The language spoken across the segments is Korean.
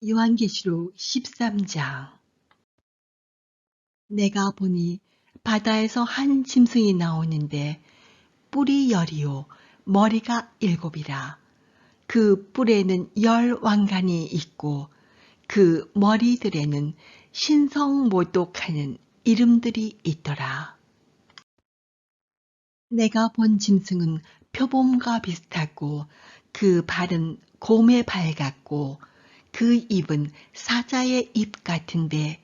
요한계시록 13장. 내가 보니 바다에서 한 짐승이 나오는데 뿔이 열이요 머리가 일곱이라. 그 뿔에는 열 왕관이 있고 그 머리들에는 신성모독하는 이름들이 있더라. 내가 본 짐승은 표범과 비슷하고 그 발은 곰의 발 같고 그 입은 사자의 입 같은데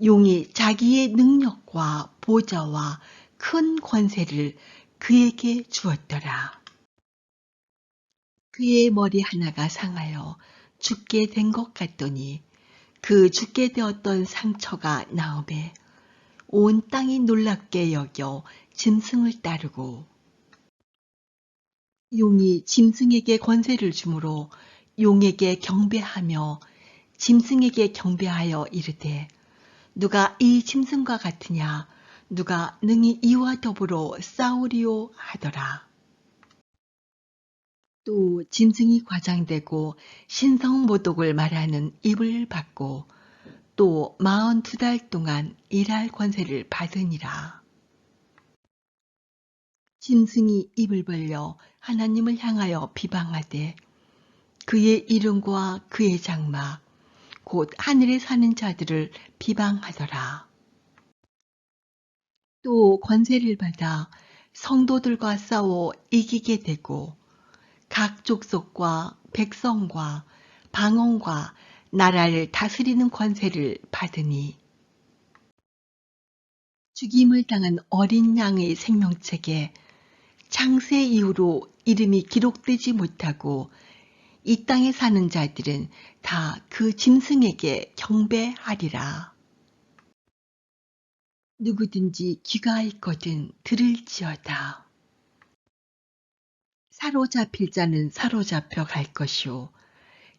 용이 자기의 능력과 보좌와 큰 권세를 그에게 주었더라. 그의 머리 하나가 상하여 죽게 된 것 같더니 그 죽게 되었던 상처가 나오매 온 땅이 놀랍게 여겨 짐승을 따르고 용이 짐승에게 권세를 주므로 용에게 경배하며 짐승에게 경배하여 이르되 누가 이 짐승과 같으냐 누가 능히 이와 더불어 싸우리요 하더라. 또 짐승이 과장되고 신성모독을 말하는 입을 받고 또 42달 동안 일할 권세를 받으니라. 짐승이 입을 벌려 하나님을 향하여 비방하되 그의 이름과 그의 장막 곧 하늘에 사는 자들을 비방하더라. 또 권세를 받아 성도들과 싸워 이기게 되고 각 족속과 백성과 방언과 나라를 다스리는 권세를 받으니 죽임을 당한 어린 양의 생명책에 창세 이후로 이름이 기록되지 못하고 이 땅에 사는 자들은 다 그 짐승에게 경배하리라. 누구든지 귀가 있거든 들을지어다. 사로잡힐 자는 사로잡혀 갈 것이요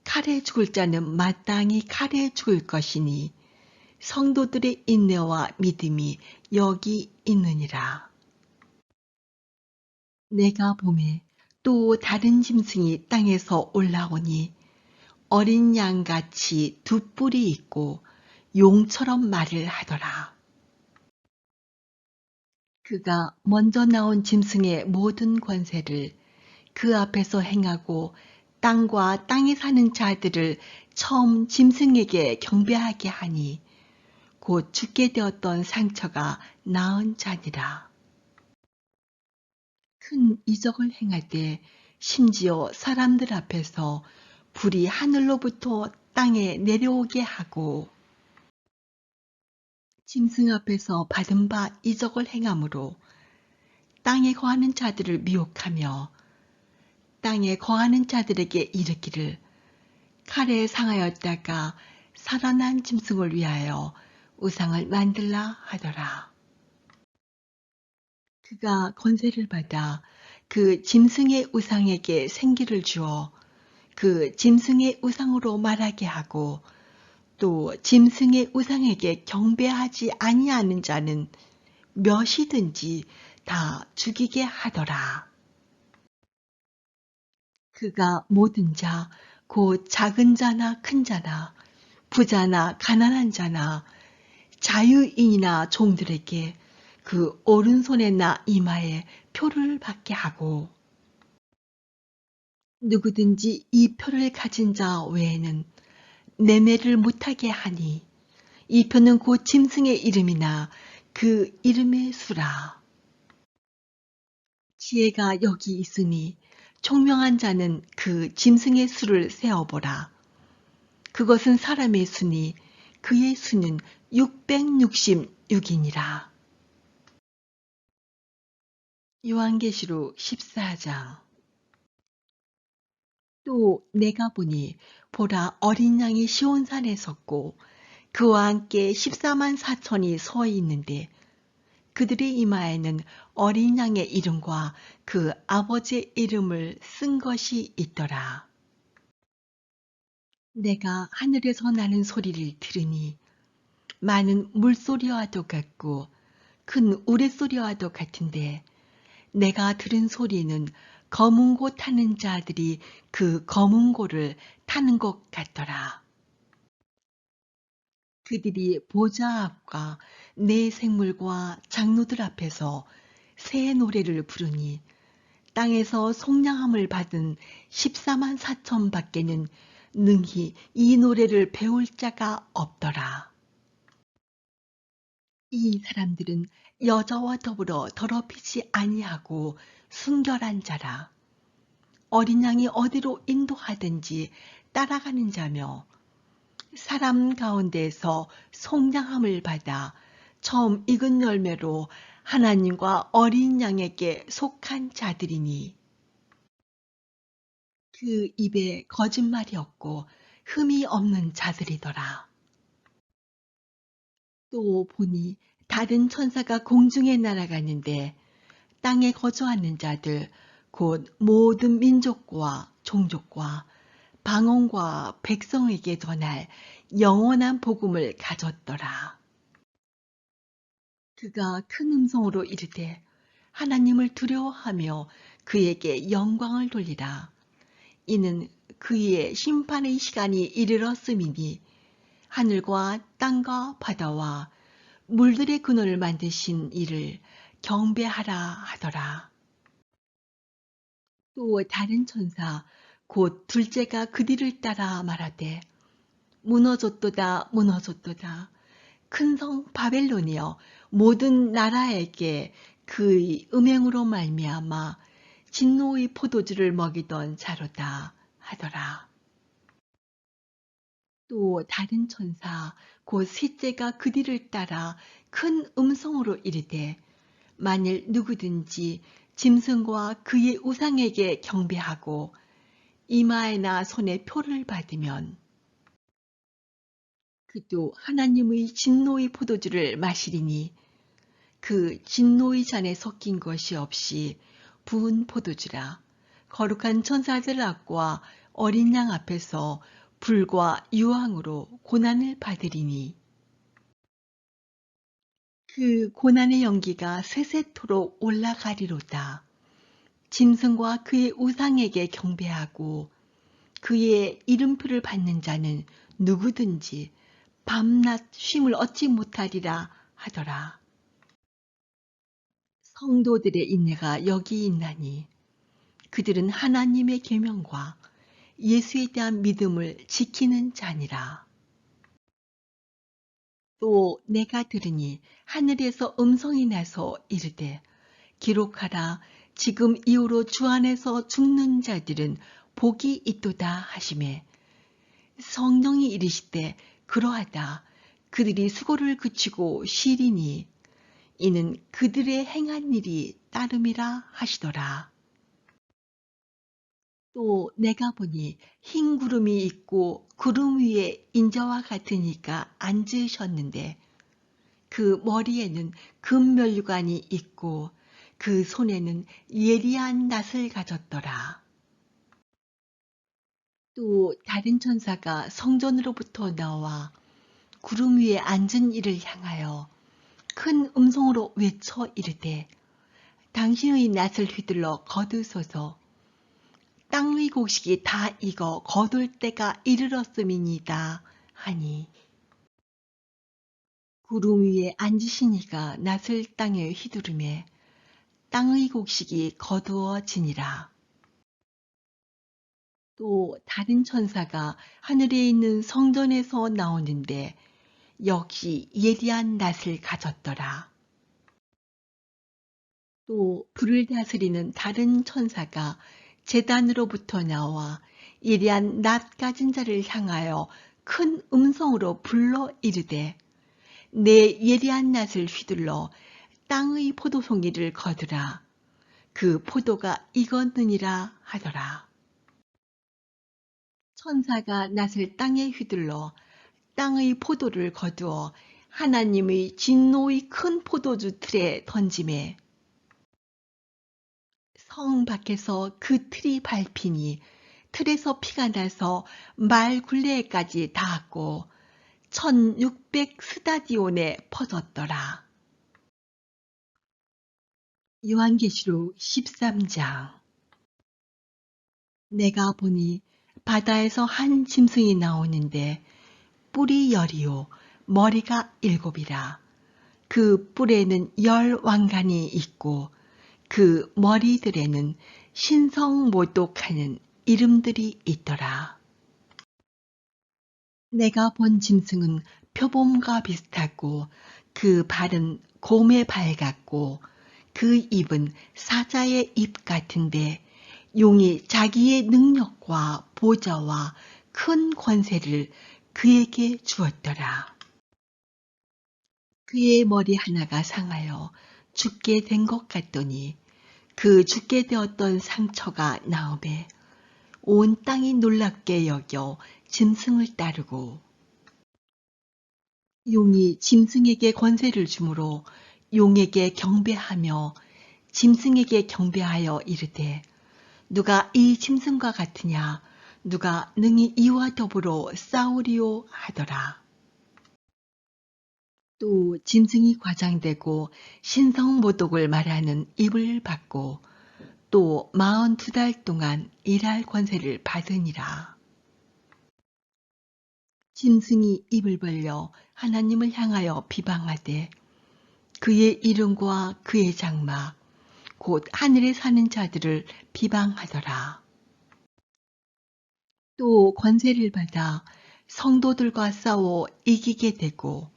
칼에 죽을 자는 마땅히 칼에 죽을 것이니 성도들의 인내와 믿음이 여기 있느니라. 내가 보매 또 다른 짐승이 땅에서 올라오니 어린 양같이 두 뿔이 있고 용처럼 말을 하더라. 그가 먼저 나온 짐승의 모든 권세를 그 앞에서 행하고 땅과 땅에 사는 자들을 처음 짐승에게 경배하게 하니 곧 죽게 되었던 상처가 나은 자니라. 큰 이적을 행하되 심지어 사람들 앞에서 불이 하늘로부터 땅에 내려오게 하고 짐승 앞에서 받은 바 이적을 행함으로 땅에 거하는 자들을 미혹하며 땅에 거하는 자들에게 이르기를 칼에 상하였다가 살아난 짐승을 위하여 우상을 만들라 하더라. 그가 권세를 받아 그 짐승의 우상에게 생기를 주어 그 짐승의 우상으로 말하게 하고 또 짐승의 우상에게 경배하지 아니하는 자는 몇이든지 다 죽이게 하더라. 그가 모든 자, 곧 작은 자나 큰 자나 부자나 가난한 자나 자유인이나 종들에게 그 오른손에나 이마에 표를 받게 하고 누구든지 이 표를 가진 자 외에는 매매를 못하게 하니 이 표는 곧 짐승의 이름이나 그 이름의 수라. 지혜가 여기 있으니 총명한 자는 그 짐승의 수를 세어보라. 그것은 사람의 수니 그의 수는 666이니라. 요한계시록 14장. 또 내가 보니 보라 어린 양이 시온산에 섰고 그와 함께 14만 4천이 서 있는데 그들의 이마에는 어린 양의 이름과 그 아버지의 이름을 쓴 것이 있더라. 내가 하늘에서 나는 소리를 들으니 많은 물소리와도 같고 큰 우레소리와도 같은데 내가 들은 소리는 검은 고 타는 자들이 그 검은 고를 타는 것 같더라. 그들이 보좌 앞과 내 생물과 장로들 앞에서 새 노래를 부르니 땅에서 속량함을 받은 14만 4천 밖에는 능히 이 노래를 배울 자가 없더라. 이 사람들은 여자와 더불어 더럽히지 아니하고 순결한 자라. 어린 양이 어디로 인도하든지 따라가는 자며 사람 가운데에서 속량함을 받아 처음 익은 열매로 하나님과 어린 양에게 속한 자들이니 그 입에 거짓말이 없고 흠이 없는 자들이더라. 또 보니 다른 천사가 공중에 날아가는데 땅에 거주하는 자들 곧 모든 민족과 종족과 방언과 백성에게 전할 영원한 복음을 가졌더라. 그가 큰 음성으로 이르되 하나님을 두려워하며 그에게 영광을 돌리라. 이는 그의 심판의 시간이 이르렀음이니 하늘과 땅과 바다와 물들의 근원을 만드신 이를 경배하라 하더라. 또 다른 천사 곧 둘째가 그 뒤를 따라 말하되 무너졌도다 무너졌도다 큰 성 바벨론이여 모든 나라에게 그의 음행으로 말미암아 진노의 포도주를 먹이던 자로다 하더라. 또 다른 천사 곧 셋째가 그 뒤를 따라 큰 음성으로 이르되 만일 누구든지 짐승과 그의 우상에게 경배하고 이마에나 손에 표를 받으면 그도 하나님의 진노의 포도주를 마시리니 그 진노의 잔에 섞인 것이 없이 부은 포도주라. 거룩한 천사들 앞과 어린 양 앞에서 불과 유황으로 고난을 받으리니 그 고난의 연기가 세세토록 올라가리로다. 짐승과 그의 우상에게 경배하고 그의 이름표를 받는 자는 누구든지 밤낮 쉼을 얻지 못하리라 하더라. 성도들의 인내가 여기 있나니 그들은 하나님의 계명과 예수에 대한 믿음을 지키는 자니라. 또 내가 들으니 하늘에서 음성이 나서 이르되 기록하라. 지금 이후로 주 안에서 죽는 자들은 복이 있도다 하시매 성령이 이르시되 그러하다. 그들이 수고를 그치고 쉬리니 이는 그들의 행한 일이 따름이라 하시더라. 또 내가 보니 흰 구름이 있고 구름 위에 인자와 같으니까 앉으셨는데 그 머리에는 금면류관이 있고 그 손에는 예리한 낫을 가졌더라. 또 다른 천사가 성전으로부터 나와 구름 위에 앉은 이를 향하여 큰 음성으로 외쳐 이르되 당신의 낫을 휘둘러 거두소서. 땅의 곡식이 다 익어 거둘 때가 이르렀음이니이다 하니 구름 위에 앉으시니가 낫을 땅에 휘두르매 땅의 곡식이 거두어지니라. 또 다른 천사가 하늘에 있는 성전에서 나오는데 역시 예리한 낫을 가졌더라. 또 불을 다스리는 다른 천사가 제단으로부터 나와 예리한 낫 가진 자를 향하여 큰 음성으로 불러 이르되 내 예리한 낫을 휘둘러 땅의 포도송이를 거두라. 그 포도가 익었느니라 하더라. 천사가 낫을 땅에 휘둘러 땅의 포도를 거두어 하나님의 진노의 큰 포도주 틀에 던지매 성 밖에서 그 틀이 밟히니 틀에서 피가 나서 말 굴레까지 닿았고 1600 스타디온에 퍼졌더라. 요한계시록 13장. 내가 보니 바다에서 한 짐승이 나오는데 뿔이 열이요 머리가 7이라. 그 뿔에는 10왕관이 있고 그 머리들에는 신성모독하는 이름들이 있더라. 내가 본 짐승은 표범과 비슷하고 그 발은 곰의 발 같고 그 입은 사자의 입 같은데 용이 자기의 능력과 보좌와 큰 권세를 그에게 주었더라. 그의 머리 하나가 상하여 죽게 된 것 같더니 그 죽게 되었던 상처가 나오매 온 땅이 놀랍게 여겨 짐승을 따르고 용이 짐승에게 권세를 주므로 용에게 경배하며 짐승에게 경배하여 이르되 누가 이 짐승과 같으냐 누가 능히 이와 더불어 싸우리요 하더라. 또 짐승이 과장되고 신성모독을 말하는 입을 받고 또 42달 동안 일할 권세를 받으니라. 짐승이 입을 벌려 하나님을 향하여 비방하되 그의 이름과 그의 장막 곧 하늘에 사는 자들을 비방하더라. 또 권세를 받아 성도들과 싸워 이기게 되고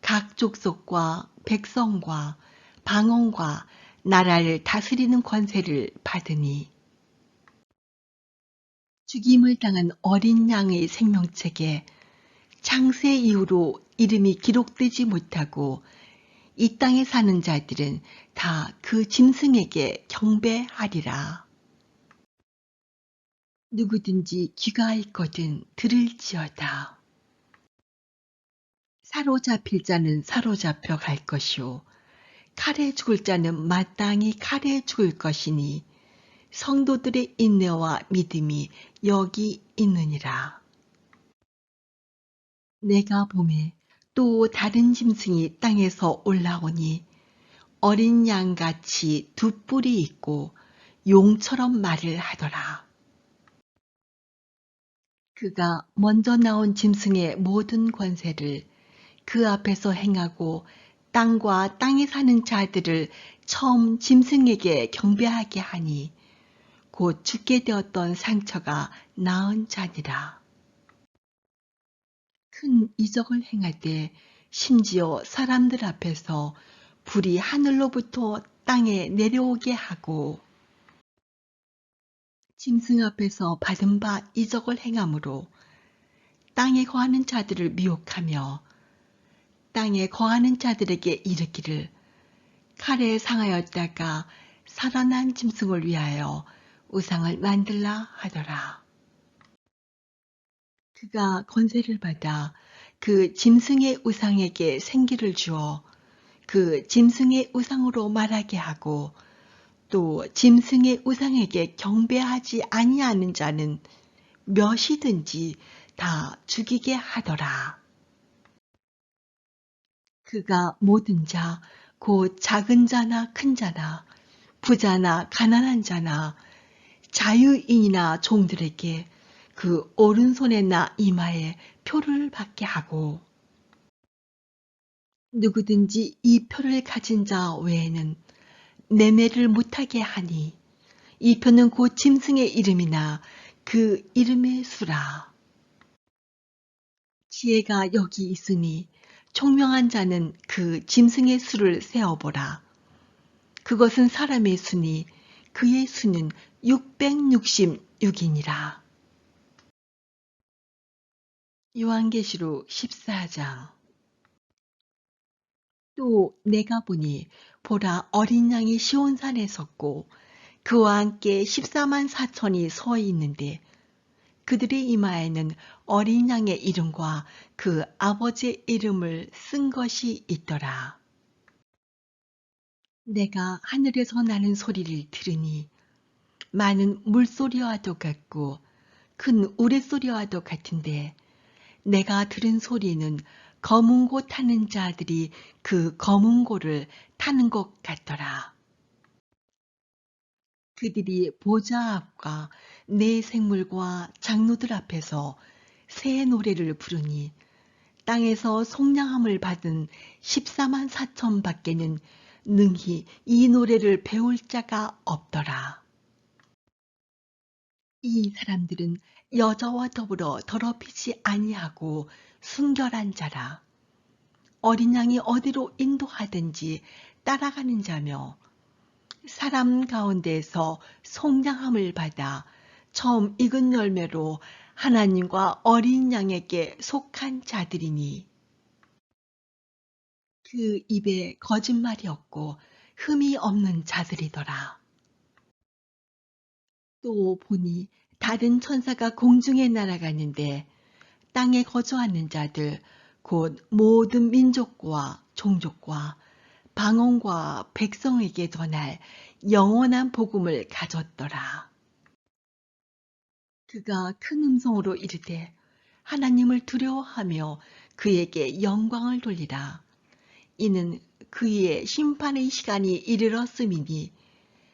각 족속과 백성과 방언과 나라를 다스리는 권세를 받으니 죽임을 당한 어린 양의 생명책에 창세 이후로 이름이 기록되지 못하고 이 땅에 사는 자들은 다 그 짐승에게 경배하리라. 누구든지 귀가 있거든 들을지어다. 사로잡힐 자는 사로잡혀 갈 것이요 칼에 죽을 자는 마땅히 칼에 죽을 것이니 성도들의 인내와 믿음이 여기 있느니라. 내가 보매 또 다른 짐승이 땅에서 올라오니 어린 양같이 두 뿔이 있고 용처럼 말을 하더라. 그가 먼저 나온 짐승의 모든 권세를 그 앞에서 행하고 땅과 땅에 사는 자들을 처음 짐승에게 경배하게 하니 곧 죽게 되었던 상처가 나은 자니라. 큰 이적을 행하되 심지어 사람들 앞에서 불이 하늘로부터 땅에 내려오게 하고 짐승 앞에서 받은 바 이적을 행함으로 땅에 거하는 자들을 미혹하며 땅에 거하는 자들에게 이르기를 칼에 상하였다가 살아난 짐승을 위하여 우상을 만들라 하더라. 그가 권세를 받아 그 짐승의 우상에게 생기를 주어 그 짐승의 우상으로 말하게 하고 또 짐승의 우상에게 경배하지 아니하는 자는 몇이든지 다 죽이게 하더라. 그가 모든 자, 곧 작은 자나 큰 자나 부자나 가난한 자나 자유인이나 종들에게 그 오른손에나 이마에 표를 받게 하고 누구든지 이 표를 가진 자 외에는 매매를 못하게 하니 이 표는 곧 짐승의 이름이나 그 이름의 수라. 지혜가 여기 있으니 총명한 자는 그 짐승의 수를 세어보라. 그것은 사람의 수니 그의 수는 666이니라. 요한계시록 14장. 또 내가 보니 보라 어린 양이 시온산에 섰고 그와 함께 14만 4천이 서 있는데 그들의 이마에는 어린 양의 이름과 그 아버지의 이름을 쓴 것이 있더라. 내가 하늘에서 나는 소리를 들으니 많은 물소리와도 같고 큰 우레소리와도 같은데 내가 들은 소리는 검은 고 타는 자들이 그 검은 고를 타는 것 같더라. 그들이 보좌 앞과 네 생물과 장로들 앞에서 새 노래를 부르니 땅에서 속량함을 받은 14만 4천 밖에는 능히 이 노래를 배울 자가 없더라. 이 사람들은 여자와 더불어 더럽히지 아니하고 순결한 자라. 어린 양이 어디로 인도하든지 따라가는 자며 사람 가운데에서 속량함을 받아 처음 익은 열매로 하나님과 어린 양에게 속한 자들이니 그 입에 거짓말이 없고 흠이 없는 자들이더라. 또 보니 다른 천사가 공중에 날아가는데 땅에 거주하는 자들 곧 모든 민족과 종족과 방언과 백성에게 전할 영원한 복음을 가졌더라. 그가 큰 음성으로 이르되 하나님을 두려워하며 그에게 영광을 돌리라. 이는 그의 심판의 시간이 이르렀음이니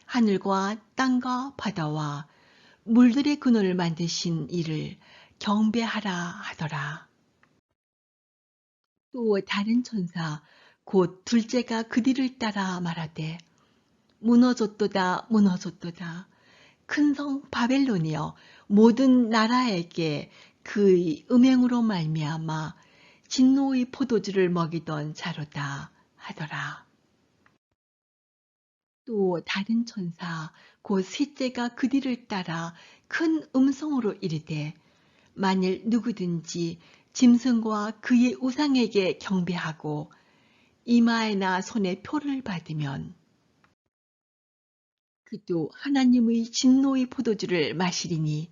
하늘과 땅과 바다와 물들의 근원을 만드신 이를 경배하라 하더라. 또 다른 천사 곧 둘째가 그 뒤를 따라 말하되 무너졌도다 무너졌도다 큰 성 바벨론이여 모든 나라에게 그의 음행으로 말미암아 진노의 포도주를 먹이던 자로다 하더라. 또 다른 천사 곧 셋째가 그 뒤를 따라 큰 음성으로 이르되 만일 누구든지 짐승과 그의 우상에게 경배하고 이마에나 손에 표를 받으면 그도 하나님의 진노의 포도주를 마시리니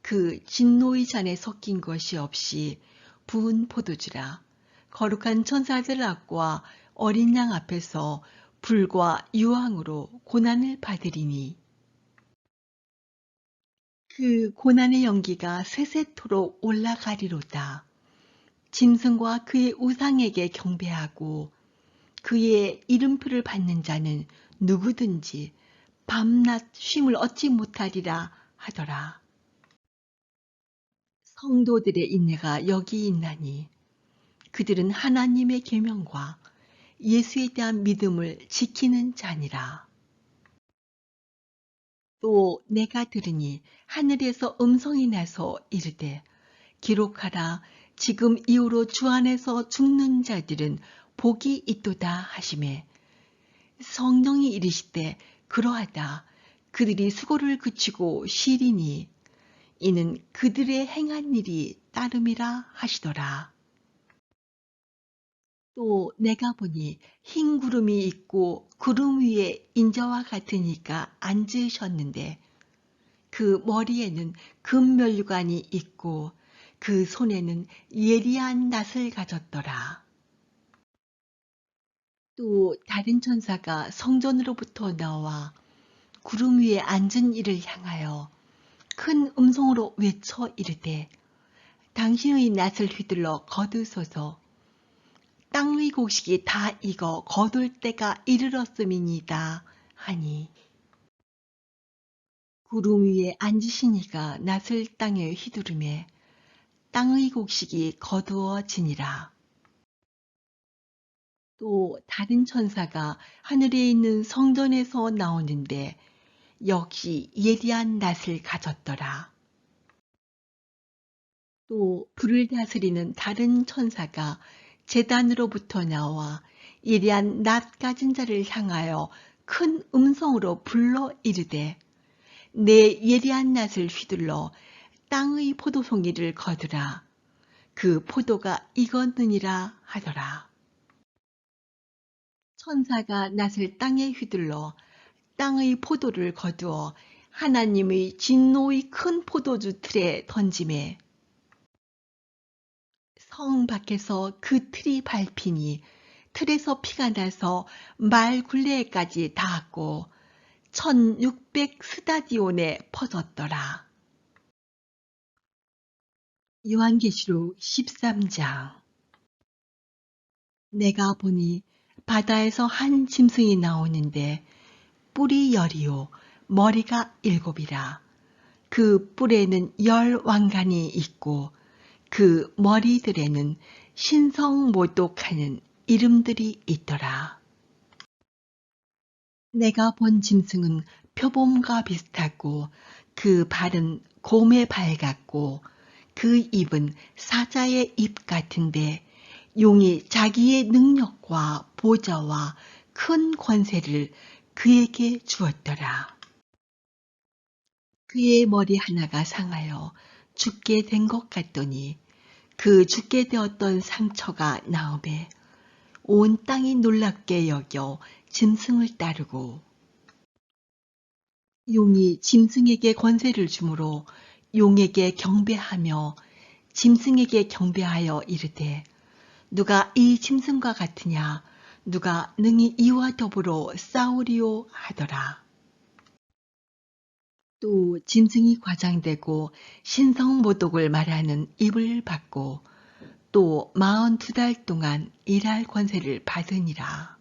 그 진노의 잔에 섞인 것이 없이 부은 포도주라. 거룩한 천사들 앞과 어린 양 앞에서 불과 유황으로 고난을 받으리니 그 고난의 연기가 세세토록 올라가리로다. 짐승과 그의 우상에게 경배하고 그의 이름표를 받는 자는 누구든지 밤낮 쉼을 얻지 못하리라 하더라. 성도들의 인내가 여기 있나니 그들은 하나님의 계명과 예수에 대한 믿음을 지키는 자니라. 또 내가 들으니 하늘에서 음성이 나서 이르되 기록하라. 지금 이후로 주 안에서 죽는 자들은 복이 있도다 하시매 성령이 이르시되 그러하다. 그들이 수고를 그치고 쉬리니 이는 그들의 행한 일이 따름이라 하시더라. 또 내가 보니 흰 구름이 있고 구름 위에 인자와 같은 이가 앉으셨는데 그 머리에는 금면류관이 있고 그 손에는 예리한 낫을 가졌더라. 또 다른 천사가 성전으로부터 나와 구름 위에 앉은 이를 향하여 큰 음성으로 외쳐 이르되 당신의 낫을 휘둘러 거두소서. 땅의 곡식이 다 익어 거둘 때가 이르렀음이니이다 하니 구름 위에 앉으신 이가 낫을 땅에 휘두르매 땅의 곡식이 거두어지니라. 또 다른 천사가 하늘에 있는 성전에서 나오는데 역시 예리한 낫을 가졌더라. 또 불을 다스리는 다른 천사가 제단으로부터 나와 예리한 낫 가진 자를 향하여 큰 음성으로 불러 이르되 내 예리한 낫을 휘둘러 땅의 포도송이를 거두라. 그 포도가 익었느니라 하더라. 천사가 낫을 땅에 휘둘러 땅의 포도를 거두어 하나님의 진노의 큰 포도주 틀에 던지매 성 밖에서 그 틀이 밟히니 틀에서 피가 나서 말 굴레까지 닿았고 1600 스타디온에 퍼졌더라. 요한계시록 13장. 내가 보니 바다에서 한 짐승이 나오는데 뿔이 10이요 머리가 7이라. 그 뿔에는 10 왕관이 있고 그 머리들에는 신성모독하는 이름들이 있더라. 내가 본 짐승은 표범과 비슷하고 그 발은 곰의 발 같고 그 입은 사자의 입 같은데 용이 자기의 능력과 보좌와 큰 권세를 그에게 주었더라. 그의 머리 하나가 상하여 죽게 된 것 같더니 그 죽게 되었던 상처가 나음에 온 땅이 놀랍게 여겨 짐승을 따르고 용이 짐승에게 권세를 주므로 용에게 경배하며 짐승에게 경배하여 이르되 누가 이 짐승과 같으냐 누가 능히 이와 더불어 싸우리요 하더라. 또 짐승이 과장되고 신성모독을 말하는 입을 받고 또 42달 동안 일할 권세를 받으니라.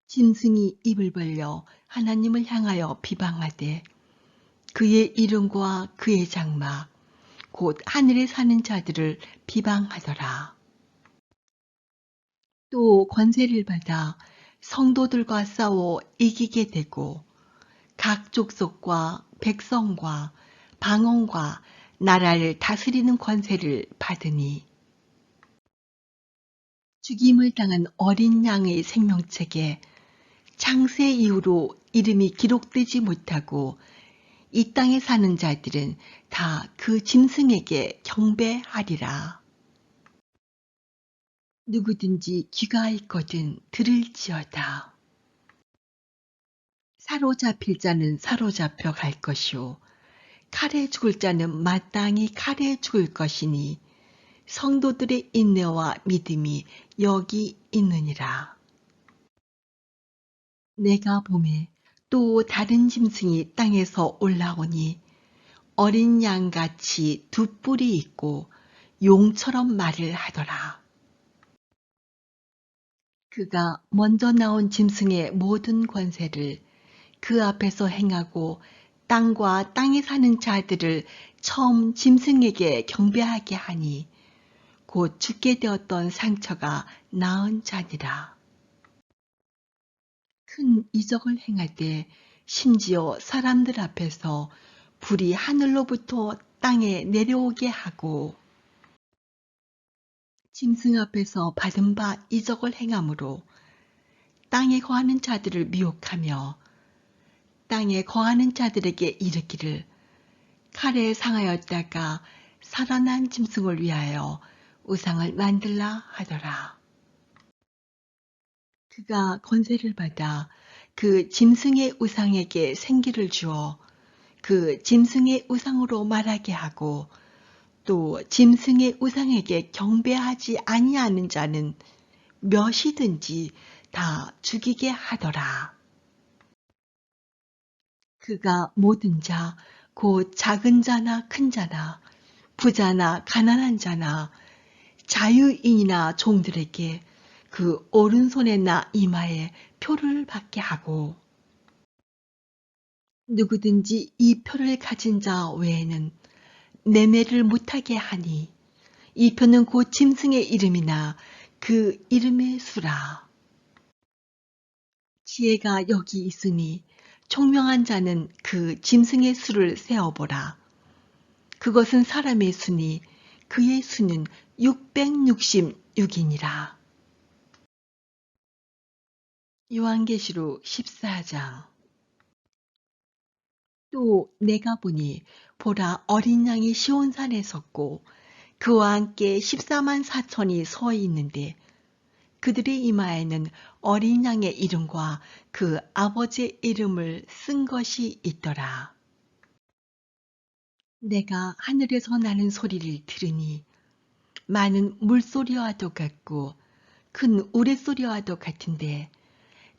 짐승이 입을 벌려 하나님을 향하여 비방하되 그의 이름과 그의 장막 곧 하늘에 사는 자들을 비방하더라. 또 권세를 받아 성도들과 싸워 이기게 되고 각 족속과 백성과 방언과 나라를 다스리는 권세를 받으니 죽임을 당한 어린 양의 생명책에 창세 이후로 이름이 기록되지 못하고 이 땅에 사는 자들은 다 그 짐승에게 경배하리라. 누구든지 귀가 있거든 들을지어다. 사로잡힐 자는 사로잡혀 갈 것이요 칼에 죽을 자는 마땅히 칼에 죽을 것이니 성도들의 인내와 믿음이 여기 있느니라. 내가 보매 또 다른 짐승이 땅에서 올라오니 어린 양같이 두 뿔이 있고 용처럼 말을 하더라. 그가 먼저 나온 짐승의 모든 권세를 그 앞에서 행하고 땅과 땅에 사는 자들을 처음 짐승에게 경배하게 하니 곧 죽게 되었던 상처가 나은 자니라. 큰 이적을 행하되 심지어 사람들 앞에서 불이 하늘로부터 땅에 내려오게 하고 짐승 앞에서 받은 바 이적을 행함으로 땅에 거하는 자들을 미혹하며 땅에 거하는 자들에게 이르기를 칼에 상하였다가 살아난 짐승을 위하여 우상을 만들라 하더라. 그가 권세를 받아 그 짐승의 우상에게 생기를 주어 그 짐승의 우상으로 말하게 하고 또 짐승의 우상에게 경배하지 아니하는 자는 몇이든지 다 죽이게 하더라. 그가 모든 자, 곧 작은 자나 큰 자나 부자나 가난한 자나 자유인이나 종들에게 그 오른손에나 이마에 표를 받게 하고 누구든지 이 표를 가진 자 외에는 매매를 못하게 하니 이 표는 곧 짐승의 이름이나 그 이름의 수라. 지혜가 여기 있으니 총명한 자는 그 짐승의 수를 세어보라. 그것은 사람의 수니 그의 수는 666이니라. 요한계시록 14장. 또 내가 보니 보라 어린 양이 시온산에 섰고 그와 함께 14만 4천이 서 있는데 그들의 이마에는 어린 양의 이름과 그 아버지의 이름을 쓴 것이 있더라. 내가 하늘에서 나는 소리를 들으니 많은 물소리와도 같고 큰 우레소리와도 같은데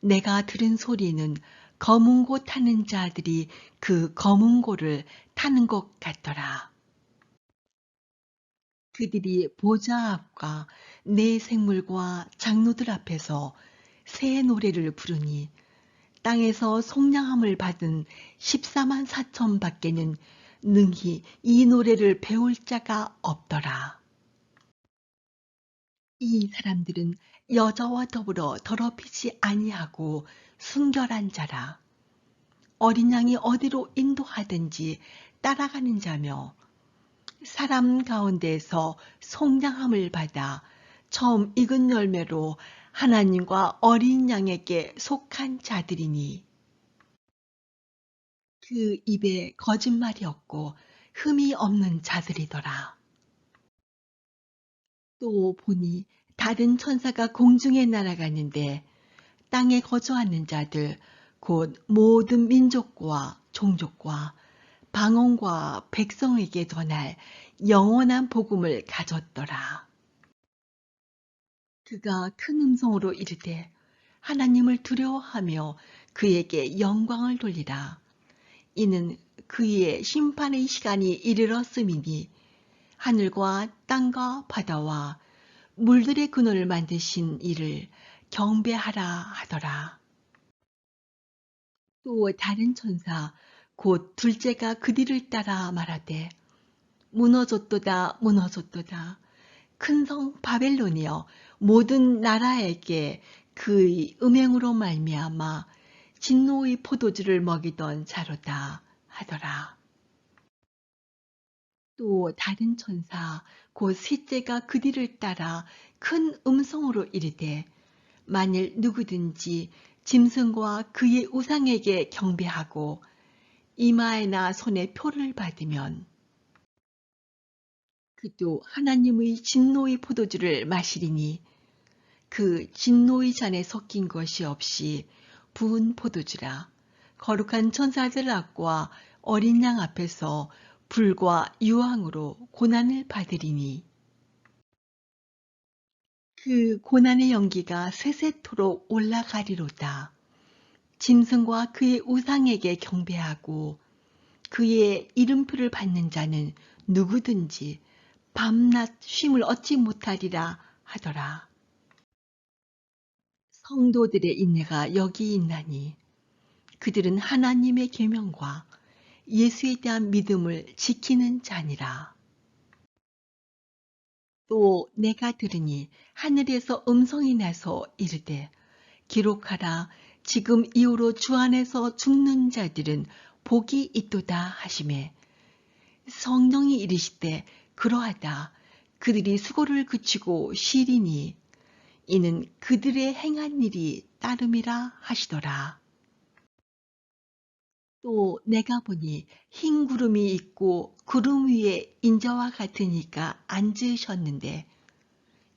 내가 들은 소리는 검은 고 타는 자들이 그 검은 고를 타는 것 같더라. 그들이 보좌 앞과 네 생물과 장로들 앞에서 새 노래를 부르니 땅에서 속량함을 받은 14만 4천 밖에는 능히 이 노래를 배울 자가 없더라. 이 사람들은 여자와 더불어 더럽히지 아니하고 순결한 자라. 어린 양이 어디로 인도하든지 따라가는 자며 사람 가운데에서 속량함을 받아 처음 익은 열매로 하나님과 어린 양에게 속한 자들이니 그 입에 거짓말이 없고 흠이 없는 자들이더라. 또 보니 다른 천사가 공중에 날아가는데 땅에 거주하는 자들 곧 모든 민족과 종족과 방언과 백성에게 전할 영원한 복음을 가졌더라. 그가 큰 음성으로 이르되 하나님을 두려워하며 그에게 영광을 돌리라. 이는 그의 심판의 시간이 이르렀음이니 하늘과 땅과 바다와 물들의 근원을 만드신 이를 경배하라 하더라. 또 다른 천사 곧 둘째가 그 뒤를 따라 말하되 무너졌도다 무너졌도다 큰 성 바벨론이여 모든 나라에게 그의 음행으로 말미암아 진노의 포도주를 먹이던 자로다 하더라. 또 다른 천사 곧 셋째가 그 뒤를 따라 큰 음성으로 이르되 만일 누구든지 짐승과 그의 우상에게 경배하고 이마에나 손에 표를 받으면 그도 하나님의 진노의 포도주를 마시리니 그 진노의 잔에 섞인 것이 없이 부은 포도주라. 거룩한 천사들 앞과 어린 양 앞에서 불과 유황으로 고난을 받으리니 그 고난의 연기가 세세토록 올라가리로다. 짐승과 그의 우상에게 경배하고 그의 이름표를 받는 자는 누구든지 밤낮 쉼을 얻지 못하리라 하더라. 성도들의 인내가 여기 있나니 그들은 하나님의 계명과 예수에 대한 믿음을 지키는 자니라. 또 내가 들으니 하늘에서 음성이 나서 이르되 기록하라. 지금 이후로 주 안에서 죽는 자들은 복이 있도다 하시매 성령이 이르시되 그러하다. 그들이 수고를 그치고 쉬리니 이는 그들의 행한 일이 따름이라 하시더라. 또 내가 보니 흰 구름이 있고 구름 위에 인자와 같은 이가 앉으셨는데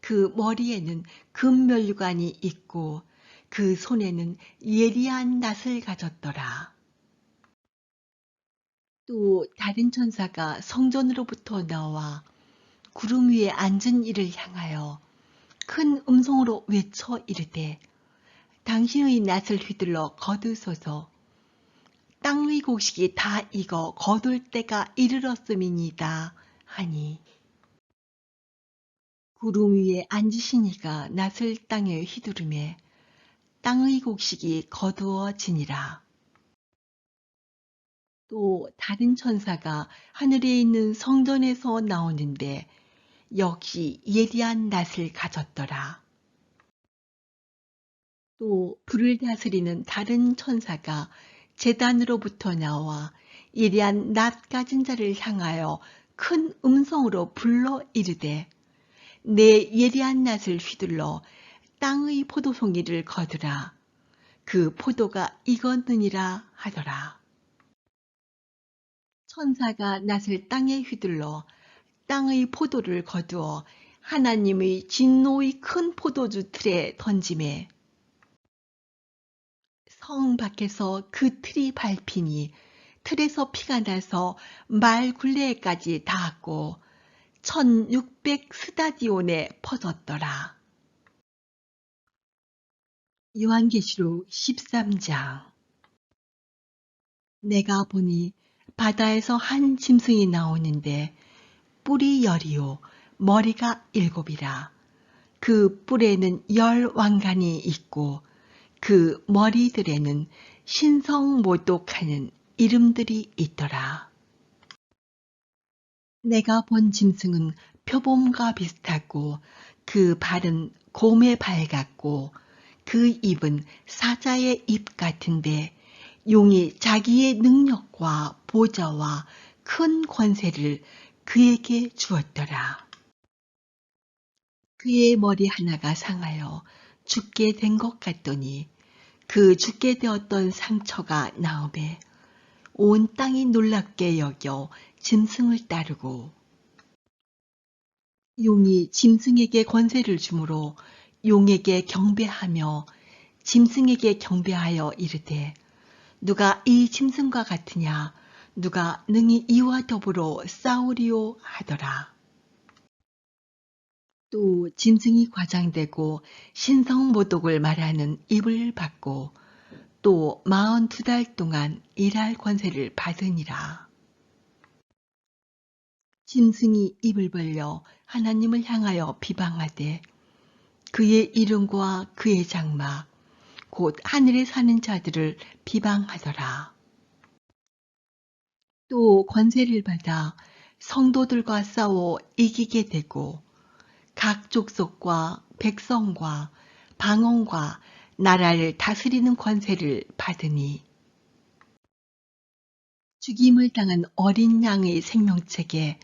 그 머리에는 금면류관이 있고 그 손에는 예리한 낫을 가졌더라. 또 다른 천사가 성전으로부터 나와 구름 위에 앉은 이를 향하여 큰 음성으로 외쳐 이르되 당신의 낫을 휘둘러 거두소서. 땅의 곡식이 다 익어 거둘 때가 이르렀음이니이다 하니 구름 위에 앉으신 이가 낫을 땅에 휘두르매 땅의 곡식이 거두어지니라. 또 다른 천사가 하늘에 있는 성전에서 나오는데 역시 예리한 낫을 가졌더라. 또 불을 다스리는 다른 천사가 제단으로부터 나와 예리한 낫 가진 자를 향하여 큰 음성으로 불러 이르되 내 예리한 낫을 휘둘러 땅의 포도송이를 거두라. 그 포도가 익었느니라 하더라. 천사가 낫을 땅에 휘둘러 땅의 포도를 거두어 하나님의 진노의 큰 포도주 틀에 던지매 성 밖에서 그 틀이 밟히니 틀에서 피가 나서 말 굴레까지 닿았고 1600 스타디온에 퍼졌더라. 요한계시록 13장. 내가 보니 바다에서 한 짐승이 나오는데 뿔이 10이요 머리가 7이라. 그 뿔에는 10 왕관이 있고 그 머리들에는 신성모독하는 이름들이 있더라. 내가 본 짐승은 표범과 비슷하고 그 발은 곰의 발 같고 그 입은 사자의 입 같은데 용이 자기의 능력과 보좌와 큰 권세를 그에게 주었더라. 그의 머리 하나가 상하여 죽게 된 것 같더니 그 죽게 되었던 상처가 나오매 온 땅이 놀랍게 여겨 짐승을 따르고 용이 짐승에게 권세를 주므로 용에게 경배하며 짐승에게 경배하여 이르되 누가 이 짐승과 같으냐 누가 능히 이와 더불어 싸우리요 하더라. 또 짐승이 과장되고 신성모독을 말하는 입을 받고 또 42달 동안 일할 권세를 받으니라. 짐승이 입을 벌려 하나님을 향하여 비방하되 그의 이름과 그의 장막 곧 하늘에 사는 자들을 비방하더라. 또 권세를 받아 성도들과 싸워 이기게 되고 각 족속과 백성과 방언과 나라를 다스리는 권세를 받으니 죽임을 당한 어린 양의 생명책에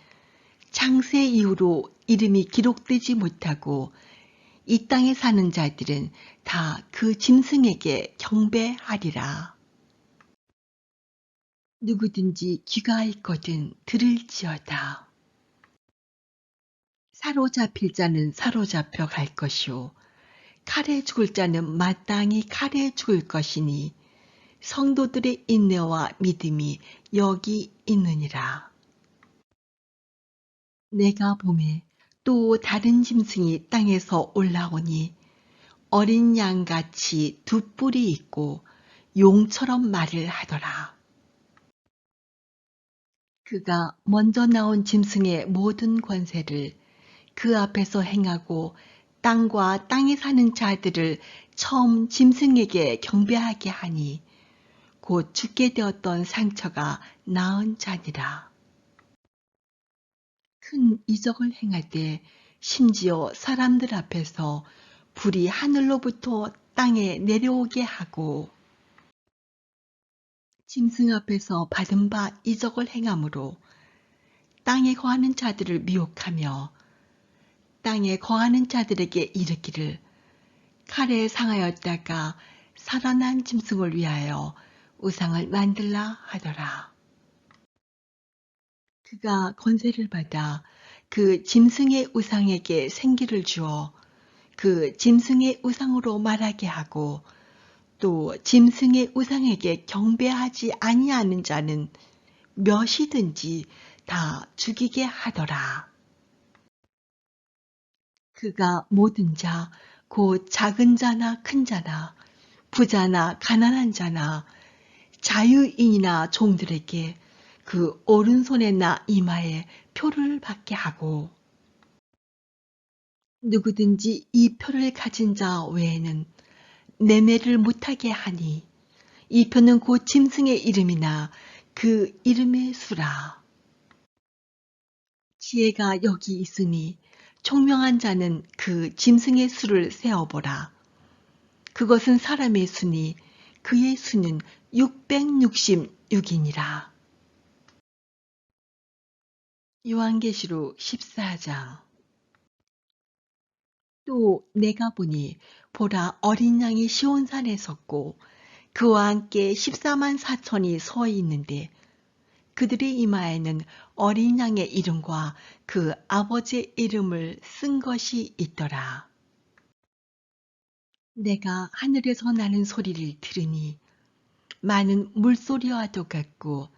창세 이후로 이름이 기록되지 못하고 이 땅에 사는 자들은 다 그 짐승에게 경배하리라. 누구든지 귀가 있거든 들을지어다. 사로잡힐 자는 사로잡혀 갈 것이요 칼에 죽을 자는 마땅히 칼에 죽을 것이니 성도들의 인내와 믿음이 여기 있느니라. 내가 보매 또 다른 짐승이 땅에서 올라오니 어린 양같이 두 뿔이 있고 용처럼 말을 하더라. 그가 먼저 나온 짐승의 모든 권세를 그 앞에서 행하고 땅과 땅에 사는 자들을 처음 짐승에게 경배하게 하니 곧 죽게 되었던 상처가 나은 자니라. 큰 이적을 행하되 심지어 사람들 앞에서 불이 하늘로부터 땅에 내려오게 하고 짐승 앞에서 받은 바 이적을 행함으로 땅에 거하는 자들을 미혹하며 땅에 거하는 자들에게 이르기를 칼에 상하였다가 살아난 짐승을 위하여 우상을 만들라 하더라. 그가 권세를 받아 그 짐승의 우상에게 생기를 주어 그 짐승의 우상으로 말하게 하고 또 짐승의 우상에게 경배하지 아니하는 자는 몇이든지 다 죽이게 하더라. 그가 모든 자, 곧 작은 자나 큰 자나 부자나 가난한 자나 자유인이나 종들에게 그 오른손에나 이마에 표를 받게 하고 누구든지 이 표를 가진 자 외에는 매매를 못하게 하니 이 표는 곧 짐승의 이름이나 그 이름의 수라. 지혜가 여기 있으니 총명한 자는 그 짐승의 수를 세어보라. 그것은 사람의 수니 그의 수는 666이니라. 요한계시록 14장. 또 내가 보니 보라 어린 양이 시온산에 섰고 그와 함께 14만 4천이 서 있는데 그들의 이마에는 어린 양의 이름과 그 아버지의 이름을 쓴 것이 있더라. 내가 하늘에서 나는 소리를 들으니 많은 물소리와도 같고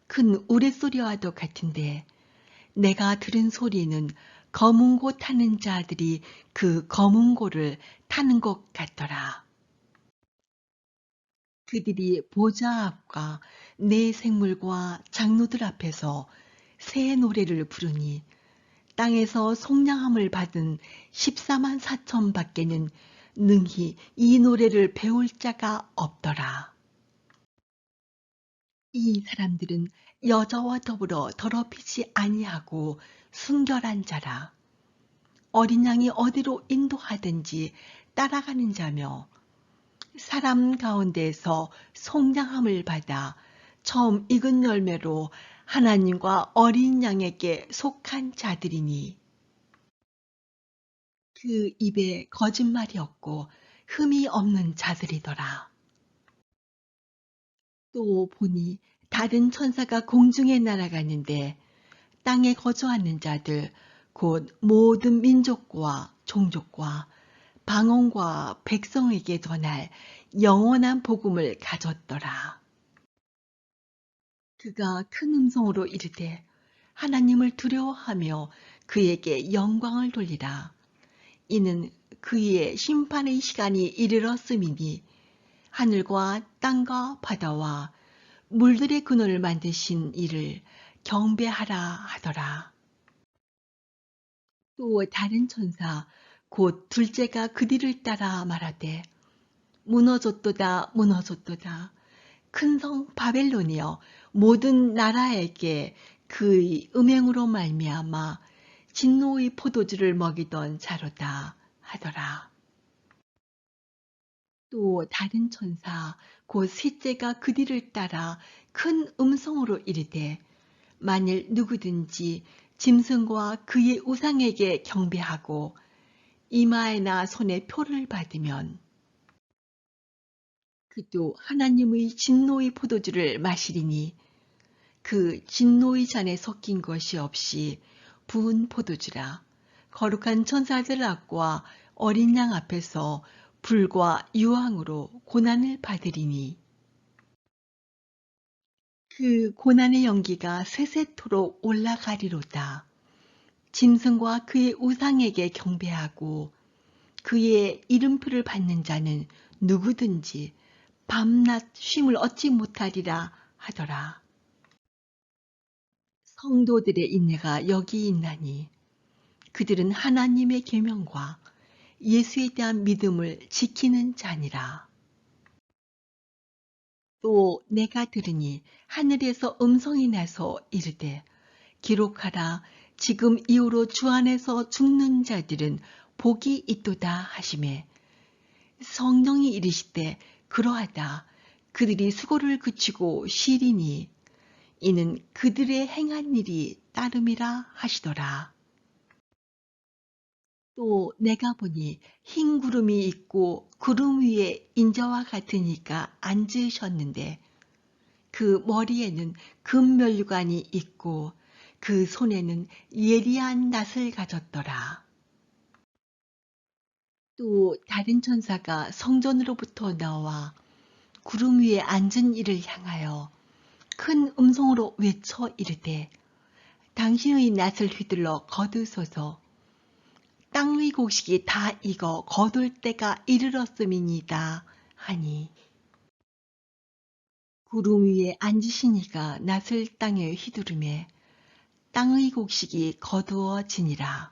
큰 우레소리와도 같은데 내가 들은 소리는 검은 고 타는 자들이 그 검은 고를 타는 것 같더라. 그들이 보좌 앞과 네 생물과 장로들 앞에서 새 노래를 부르니 땅에서 속량함을 받은 14만 4천 밖에는 능히 이 노래를 배울 자가 없더라. 이 사람들은 여자와 더불어 더럽히지 아니하고 순결한 자라. 어린 양이 어디로 인도하든지 따라가는 자며 사람 가운데에서 속량함을 받아 처음 익은 열매로 하나님과 어린 양에게 속한 자들이니 그 입에 거짓말이 없고 흠이 없는 자들이더라. 또 보니 다른 천사가 공중에 날아가는데 땅에 거주하는 자들 곧 모든 민족과 종족과 방언과 백성에게 전할 영원한 복음을 가졌더라. 그가 큰 음성으로 이르되 하나님을 두려워하며 그에게 영광을 돌리라. 이는 그의 심판의 시간이 이르렀음이니 하늘과 땅과 바다와 물들의 근원을 만드신 이를 경배하라 하더라. 또 다른 천사 곧 둘째가 그 뒤를 따라 말하되 무너졌도다 무너졌도다 큰 성 바벨론이여 모든 나라에게 그의 음행으로 말미암아 진노의 포도주를 먹이던 자로다 하더라. 또 다른 천사 곧 셋째가 그 뒤를 따라 큰 음성으로 이르되 만일 누구든지 짐승과 그의 우상에게 경배하고 이마에나 손에 표를 받으면 그도 하나님의 진노의 포도주를 마시리니 그 진노의 잔에 섞인 것이 없이 부은 포도주라. 거룩한 천사들 앞과 어린 양 앞에서 불과 유황으로 고난을 받으리니 그 고난의 연기가 세세토록 올라가리로다. 짐승과 그의 우상에게 경배하고 그의 이름표를 받는 자는 누구든지 밤낮 쉼을 얻지 못하리라 하더라. 성도들의 인내가 여기 있나니 그들은 하나님의 계명과 예수에 대한 믿음을 지키는 자니라. 또 내가 들으니 하늘에서 음성이 나서 이르되 기록하라. 지금 이후로 주 안에서 죽는 자들은 복이 있도다 하시매 성령이 이르시되 그러하다. 그들이 수고를 그치고 쉬리니 이는 그들의 행한 일이 따름이라 하시더라. 또 내가 보니 흰 구름이 있고 구름 위에 인자와 같으니까 앉으셨는데 그 머리에는 금면류관이 있고 그 손에는 예리한 낫을 가졌더라. 또 다른 천사가 성전으로부터 나와 구름 위에 앉은 이를 향하여 큰 음성으로 외쳐 이르되 당신의 낫을 휘둘러 거두소서. 땅의 곡식이 다 익어 거둘 때가 이르렀음이니이다 하니 구름 위에 앉으시니가 낫을 땅에 휘두르매 땅의 곡식이 거두어지니라.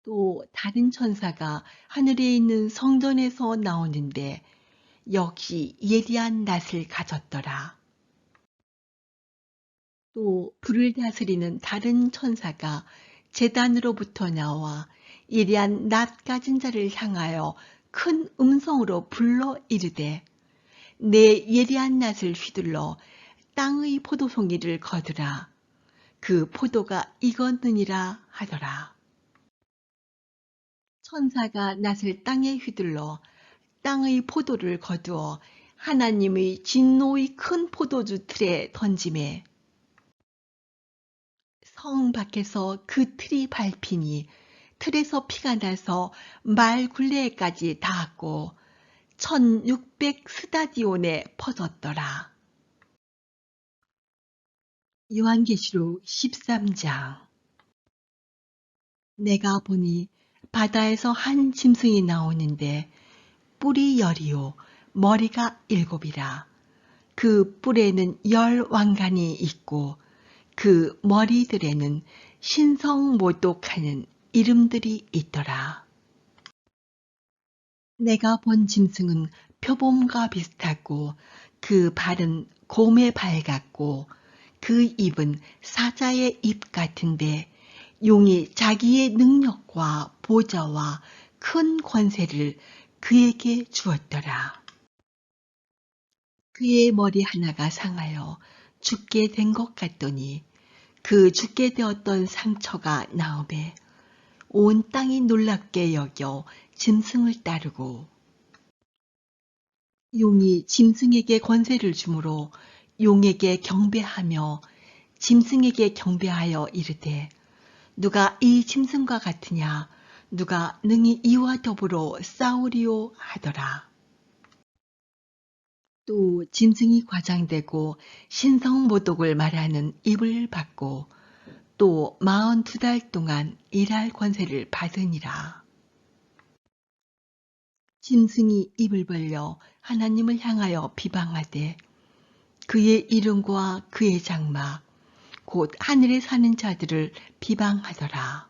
또 다른 천사가 하늘에 있는 성전에서 나오는데 역시 예리한 낫을 가졌더라. 또 불을 다스리는 다른 천사가 제단으로부터 나와 예리한 낫 가진 자를 향하여 큰 음성으로 불러 이르되 내 예리한 낫을 휘둘러 땅의 포도송이를 거두라. 그 포도가 익었느니라 하더라. 천사가 낫을 땅에 휘둘러 땅의 포도를 거두어 하나님의 진노의 큰 포도주 틀에 던지매 성 밖에서 그 틀이 밟히니 틀에서 피가 나서 말 굴레까지 닿았고 1600 스타디온에 퍼졌더라. 요한계시록 13장. 내가 보니 바다에서 한 짐승이 나오는데 뿔이 10이요 머리가 7이라. 그 뿔에는 10 왕관이 있고 그 머리들에는 신성모독하는 이름들이 있더라. 내가 본 짐승은 표범과 비슷하고 그 발은 곰의 발 같고 그 입은 사자의 입 같은데 용이 자기의 능력과 보좌와 큰 권세를 그에게 주었더라. 그의 머리 하나가 상하여 죽게 된 것 같더니 그 죽게 되었던 상처가 나음에 온 땅이 놀랍게 여겨 짐승을 따르고 용이 짐승에게 권세를 주므로 용에게 경배하며 짐승에게 경배하여 이르되 누가 이 짐승과 같으냐 누가 능히 이와 더불어 싸우리요 하더라. 또 짐승이 과장되고 신성모독을 말하는 입을 받고 또 42달 동안 일할 권세를 받으니라. 짐승이 입을 벌려 하나님을 향하여 비방하되 그의 이름과 그의 장막 곧 하늘에 사는 자들을 비방하더라.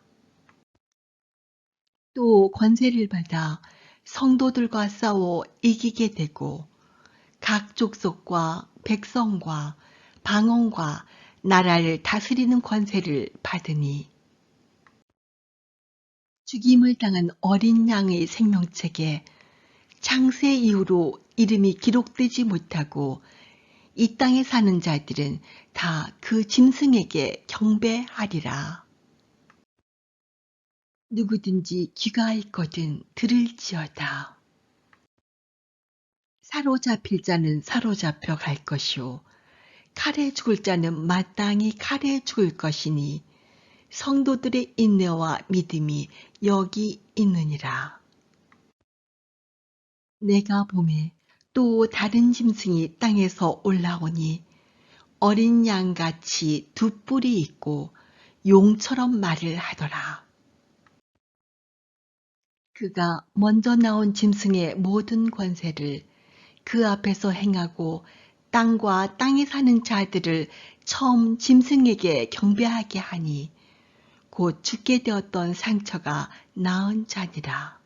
또 권세를 받아 성도들과 싸워 이기게 되고 각 족속과 백성과 방언과 나라를 다스리는 권세를 받으니 죽임을 당한 어린 양의 생명책에 창세 이후로 이름이 기록되지 못하고 이 땅에 사는 자들은 다 그 짐승에게 경배하리라. 누구든지 귀가 있거든 들을지어다. 사로잡힐 자는 사로잡혀 갈 것이요 칼에 죽을 자는 마땅히 칼에 죽을 것이니 성도들의 인내와 믿음이 여기 있느니라. 내가 보매 또 다른 짐승이 땅에서 올라오니 어린 양같이 두 뿔이 있고 용처럼 말을 하더라. 그가 먼저 나온 짐승의 모든 권세를 그 앞에서 행하고 땅과 땅에 사는 자들을 처음 짐승에게 경배하게 하니 곧 죽게 되었던 상처가 나은 자니라.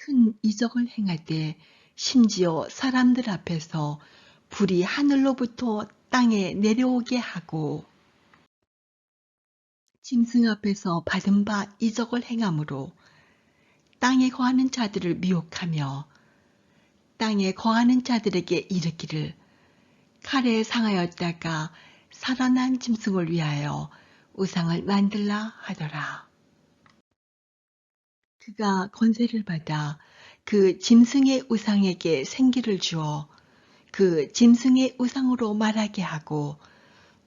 큰 이적을 행하되 심지어 사람들 앞에서 불이 하늘로부터 땅에 내려오게 하고 짐승 앞에서 받은 바 이적을 행함으로 땅에 거하는 자들을 미혹하며 땅에 거하는 자들에게 이르기를 칼에 상하였다가 살아난 짐승을 위하여 우상을 만들라 하더라. 그가 권세를 받아 그 짐승의 우상에게 생기를 주어 그 짐승의 우상으로 말하게 하고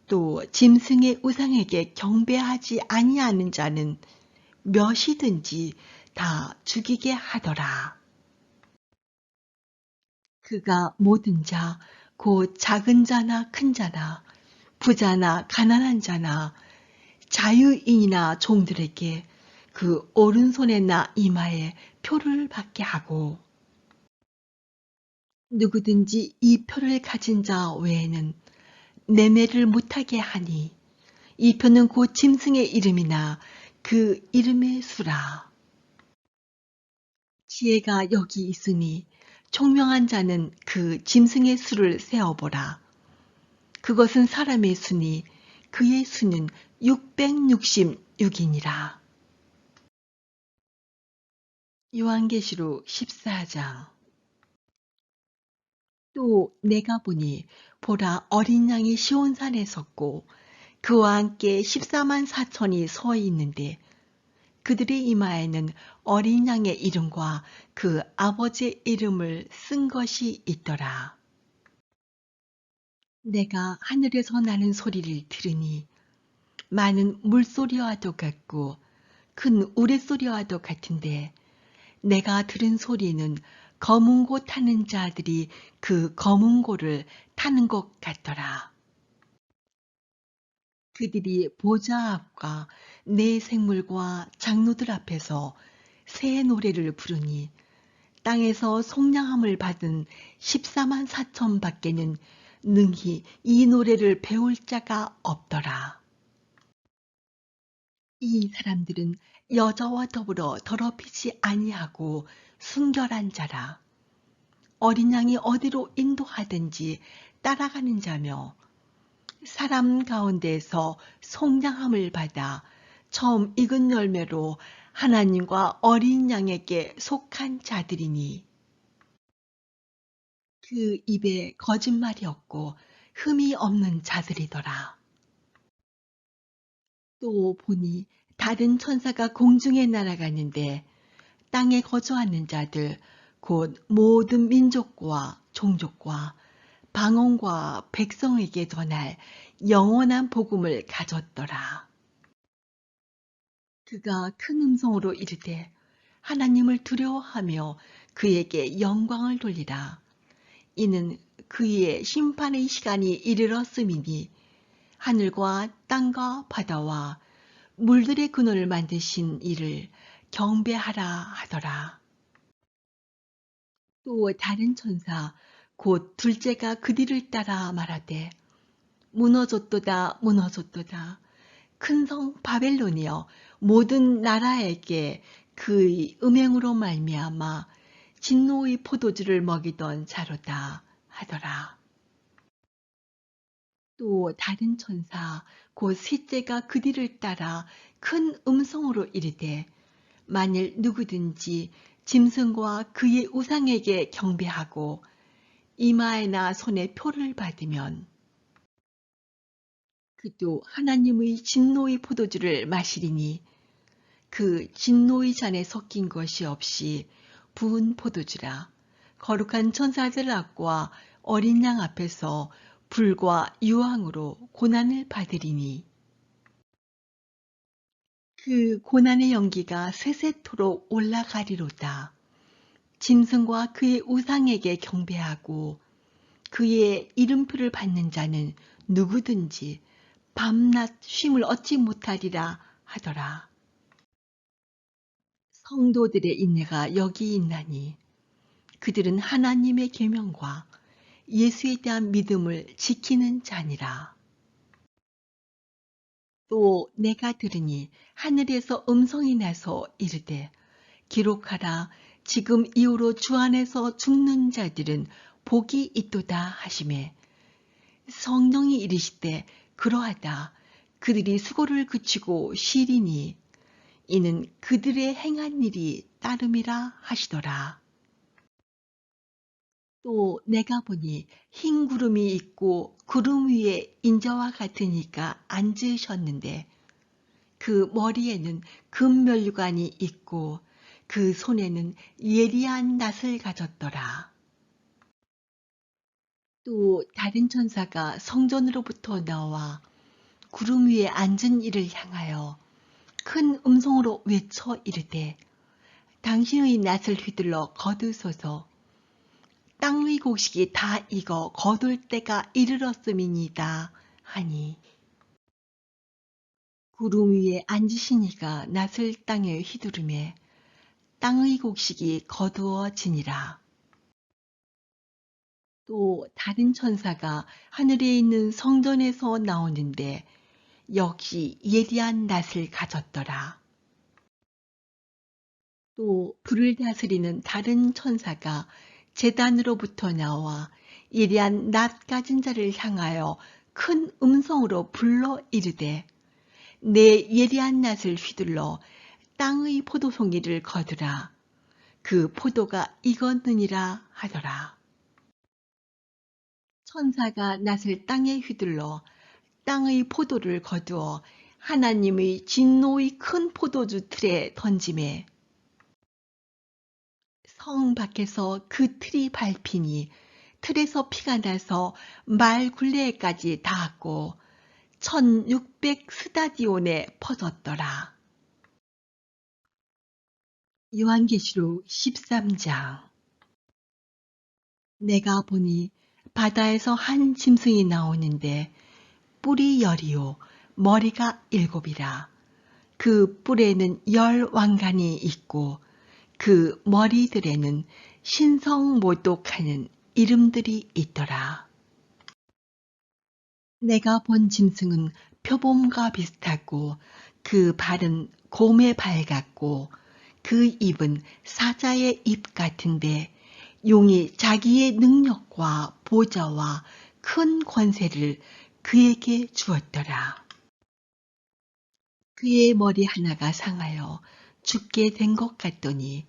또 짐승의 우상에게 경배하지 아니하는 자는 몇이든지 다 죽이게 하더라. 그가 모든 자, 곧 작은 자나 큰 자나 부자나 가난한 자나 자유인이나 종들에게 그 오른손에나 이마에 표를 받게 하고 누구든지 이 표를 가진 자 외에는 매매를 못하게 하니 이 표는 곧 짐승의 이름이나 그 이름의 수라. 지혜가 여기 있으니 총명한 자는 그 짐승의 수를 세어보라. 그것은 사람의 수니 그의 수는 666이니라. 요한계시록 14장. 또 내가 보니 보라 어린 양이 시온산에 섰고 그와 함께 14만 4천이 서 있는데 그들의 이마에는 어린 양의 이름과 그 아버지의 이름을 쓴 것이 있더라. 내가 하늘에서 나는 소리를 들으니 많은 물소리와도 같고 큰 우레소리와도 같은데 내가 들은 소리는 검은 고 타는 자들이 그 검은 고를 타는 것 같더라. 그들이 보좌 앞과 네 생물과 장로들 앞에서 새 노래를 부르니 땅에서 속량함을 받은 14만 4천 밖에는 능히 이 노래를 배울 자가 없더라. 이 사람들은 여자와 더불어 더럽히지 아니하고 순결한 자라. 어린 양이 어디로 인도하든지 따라가는 자며 사람 가운데에서 속량함을 받아 처음 익은 열매로 하나님과 어린 양에게 속한 자들이니 그 입에 거짓말이 없고 흠이 없는 자들이더라. 또 보니 다른 천사가 공중에 날아가는데 땅에 거주하는 자들 곧 모든 민족과 종족과 방언과 백성에게 전할 영원한 복음을 가졌더라. 그가 큰 음성으로 이르되 하나님을 두려워하며 그에게 영광을 돌리라. 이는 그의 심판의 시간이 이르렀음이니 하늘과 땅과 바다와 물들의 근원을 만드신 이를 경배하라 하더라. 또 다른 천사 곧 둘째가 그 뒤를 따라 말하되 무너졌도다 무너졌도다 큰 성 바벨론이여 모든 나라에게 그의 음행으로 말미암아 진노의 포도주를 먹이던 자로다 하더라. 또 다른 천사 곧 셋째가 그 뒤를 따라 큰 음성으로 이르되 만일 누구든지 짐승과 그의 우상에게 경배하고 이마에나 손에 표를 받으면 그도 하나님의 진노의 포도주를 마시리니 그 진노의 잔에 섞인 것이 없이 부은 포도주라. 거룩한 천사들 앞과 어린 양 앞에서 불과 유황으로 고난을 받으리니 그 고난의 연기가 세세토록 올라가리로다. 짐승과 그의 우상에게 경배하고 그의 이름표를 받는 자는 누구든지 밤낮 쉼을 얻지 못하리라 하더라. 성도들의 인내가 여기 있나니 그들은 하나님의 계명과 예수에 대한 믿음을 지키는 자니라. 또 내가 들으니 하늘에서 음성이 나서 이르되 기록하라. 지금 이후로 주 안에서 죽는 자들은 복이 있도다 하시매 성령이 이르시되 그러하다. 그들이 수고를 그치고 쉬리니 이는 그들의 행한 일이 따름이라 하시더라. 또 내가 보니 흰 구름이 있고 구름 위에 인자와 같은 이가 앉으셨는데 그 머리에는 금면류관이 있고 그 손에는 예리한 낫을 가졌더라. 또 다른 천사가 성전으로부터 나와 구름 위에 앉은 이를 향하여 큰 음성으로 외쳐 이르되 당신의 낫을 휘둘러 거두소서. 땅의 곡식이 다 익어 거둘 때가 이르렀음이니이다 하니 구름 위에 앉으신 이가 낫을 땅에 휘두르매 땅의 곡식이 거두어지니라. 또 다른 천사가 하늘에 있는 성전에서 나오는데 역시 예리한 낫을 가졌더라. 또 불을 다스리는 다른 천사가 제단으로부터 나와 예리한 낫 가진 자를 향하여 큰 음성으로 불러 이르되 내 예리한 낫을 휘둘러 땅의 포도송이를 거두라. 그 포도가 익었느니라 하더라. 천사가 낫을 땅에 휘둘러 땅의 포도를 거두어 하나님의 진노의 큰 포도주 틀에 던지매 성 밖에서 그 틀이 밟히니 틀에서 피가 나서 말 굴레까지 닿았고 1600 스타디온에 퍼졌더라. 요한계시록 13장. 내가 보니 바다에서 한 짐승이 나오는데 뿔이 10이요 머리가 7이라. 그 뿔에는 10 왕관이 있고 그 머리들에는 신성모독하는 이름들이 있더라. 내가 본 짐승은 표범과 비슷하고 그 발은 곰의 발 같고 그 입은 사자의 입 같은데 용이 자기의 능력과 보좌와 큰 권세를 그에게 주었더라. 그의 머리 하나가 상하여 죽게 된 것 같더니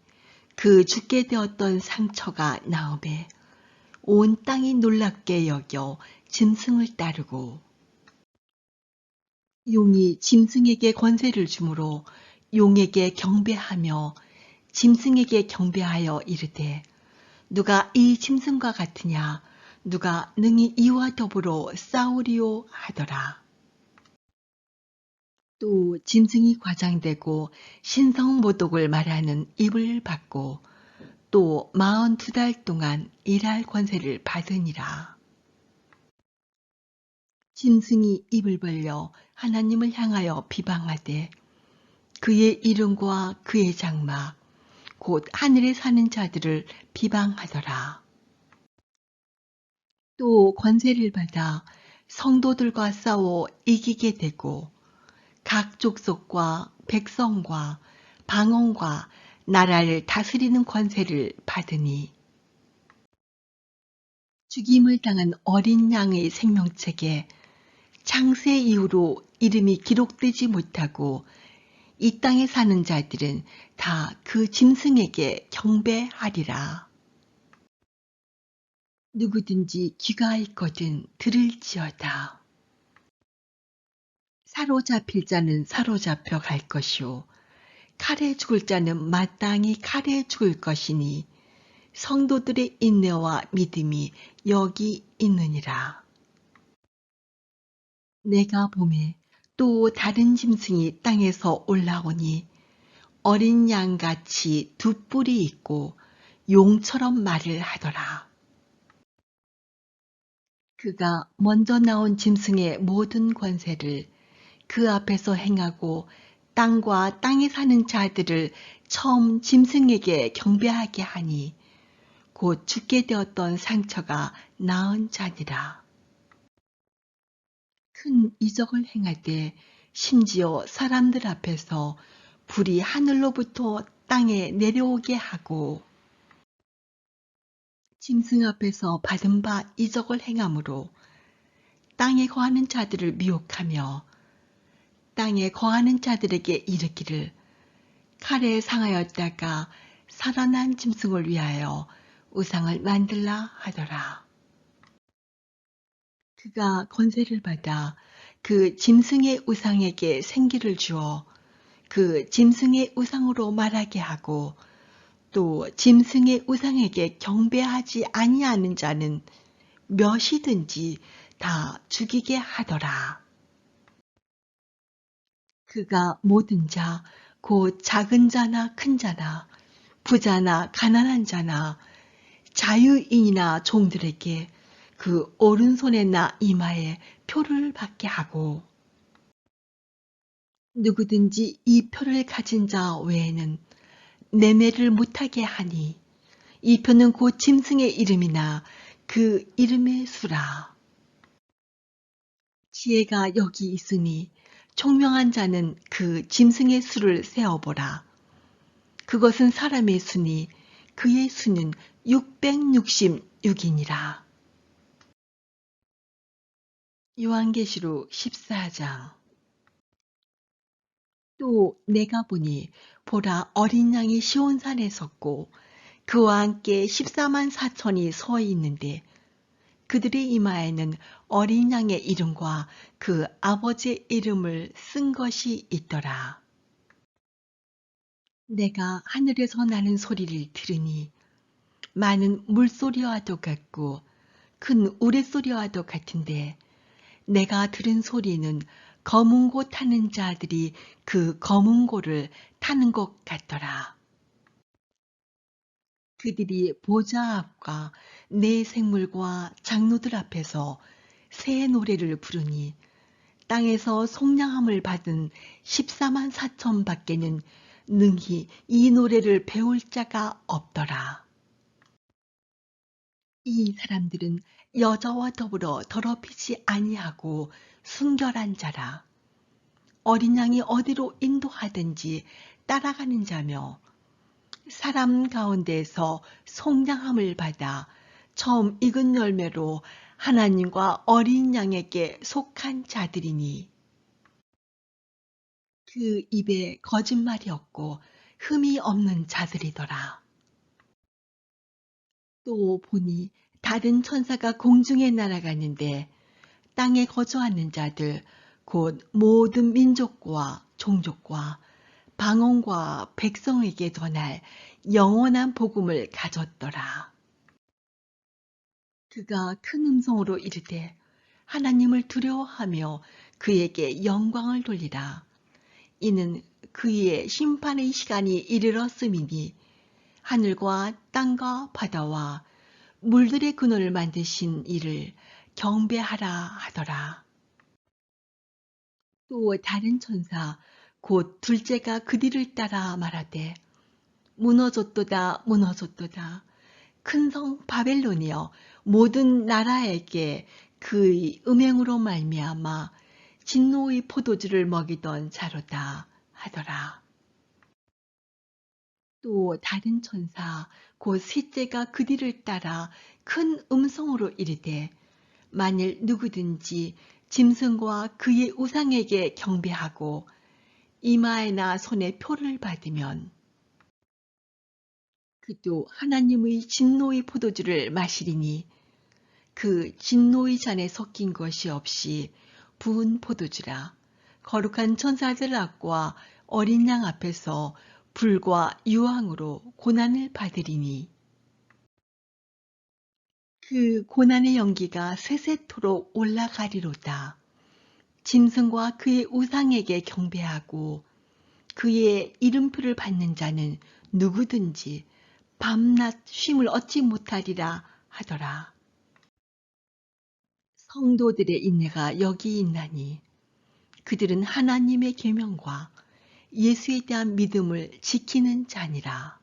그 죽게 되었던 상처가 나음에 온 땅이 놀랍게 여겨 짐승을 따르고 용이 짐승에게 권세를 주므로 용에게 경배하며 짐승에게 경배하여 이르되 누가 이 짐승과 같으냐 누가 능히 이와 더불어 싸우리요 하더라. 또 짐승이 과장되고 신성모독을 말하는 입을 받고 또 42달 동안 일할 권세를 받으니라. 짐승이 입을 벌려 하나님을 향하여 비방하되 그의 이름과 그의 장막 곧 하늘에 사는 자들을 비방하더라. 또 권세를 받아 성도들과 싸워 이기게 되고 각 족속과 백성과 방언과 나라를 다스리는 권세를 받으니 죽임을 당한 어린 양의 생명책에 창세 이후로 이름이 기록되지 못하고 이 땅에 사는 자들은 다 그 짐승에게 경배하리라. 누구든지 귀가 있거든 들을지어다. 사로잡힐 자는 사로잡혀 갈 것이요 칼에 죽을 자는 마땅히 칼에 죽을 것이니 성도들의 인내와 믿음이 여기 있느니라. 내가 보매 또 다른 짐승이 땅에서 올라오니 어린 양같이 두 뿔이 있고 용처럼 말을 하더라. 그가 먼저 나온 짐승의 모든 권세를 그 앞에서 행하고 땅과 땅에 사는 자들을 처음 짐승에게 경배하게 하니 곧 죽게 되었던 상처가 나은 자니라. 큰 이적을 행하되 심지어 사람들 앞에서 불이 하늘로부터 땅에 내려오게 하고 짐승 앞에서 받은 바 이적을 행함으로 땅에 거하는 자들을 미혹하며 땅에 거하는 자들에게 이르기를 칼에 상하였다가 살아난 짐승을 위하여 우상을 만들라 하더라. 그가 권세를 받아 그 짐승의 우상에게 생기를 주어 그 짐승의 우상으로 말하게 하고 또 짐승의 우상에게 경배하지 아니하는 자는 몇이든지 다 죽이게 하더라. 그가 모든 자, 곧 작은 자나 큰 자나 부자나 가난한 자나 자유인이나 종들에게 그 오른손에나 이마에 표를 받게 하고 누구든지 이 표를 가진 자 외에는 매매를 못하게 하니 이 표는 곧 짐승의 이름이나 그 이름의 수라. 지혜가 여기 있으니 총명한 자는 그 짐승의 수를 세어보라. 그것은 사람의 수니 그의 수는 666이니라. 요한계시록 14장. 또 내가 보니 보라 어린 양이 시온산에 섰고 그와 함께 14만 4천이 서 있는데 그들의 이마에는 어린 양의 이름과 그 아버지의 이름을 쓴 것이 있더라. 내가 하늘에서 나는 소리를 들으니 많은 물소리와도 같고 큰 우레소리와도 같은데 내가 들은 소리는 검은 고 타는 자들이 그 검은 고를 타는 것 같더라. 그들이 보좌 앞과 네 생물과 장로들 앞에서 새 노래를 부르니 땅에서 속량함을 받은 14만 4천 밖에는 능히 이 노래를 배울 자가 없더라. 이 사람들은 여자와 더불어 더럽히지 아니하고 순결한 자라. 어린 양이 어디로 인도하든지 따라가는 자며 사람 가운데서 성장함을 받아 처음 익은 열매로 하나님과 어린 양에게 속한 자들이니 그 입에 거짓말이 없고 흠이 없는 자들이더라. 또 보니 다른 천사가 공중에 날아가는데 땅에 거주하는 자들 곧 모든 민족과 종족과 방언과 백성에게 전할 영원한 복음을 가졌더라. 그가 큰 음성으로 이르되 하나님을 두려워하며 그에게 영광을 돌리라. 이는 그의 심판의 시간이 이르렀음이니 하늘과 땅과 바다와 물들의 근원을 만드신 이를 경배하라 하더라. 또 다른 천사 곧 둘째가 그 뒤를 따라 말하되 무너졌도다 무너졌도다 큰 성 바벨론이여 모든 나라에게 그의 음행으로 말미암아 진노의 포도주를 먹이던 자로다 하더라. 또 다른 천사 곧 셋째가 그 뒤를 따라 큰 음성으로 이르되 만일 누구든지 짐승과 그의 우상에게 경배하고 이마에나 손에 표를 받으면 그도 하나님의 진노의 포도주를 마시리니 그 진노의 잔에 섞인 것이 없이 부은 포도주라. 거룩한 천사들 앞과 어린 양 앞에서 불과 유황으로 고난을 받으리니 그 고난의 연기가 세세토록 올라가리로다. 짐승과 그의 우상에게 경배하고 그의 이름표를 받는 자는 누구든지 밤낮 쉼을 얻지 못하리라 하더라. 성도들의 인내가 여기 있나니 그들은 하나님의 계명과 예수에 대한 믿음을 지키는 자니라.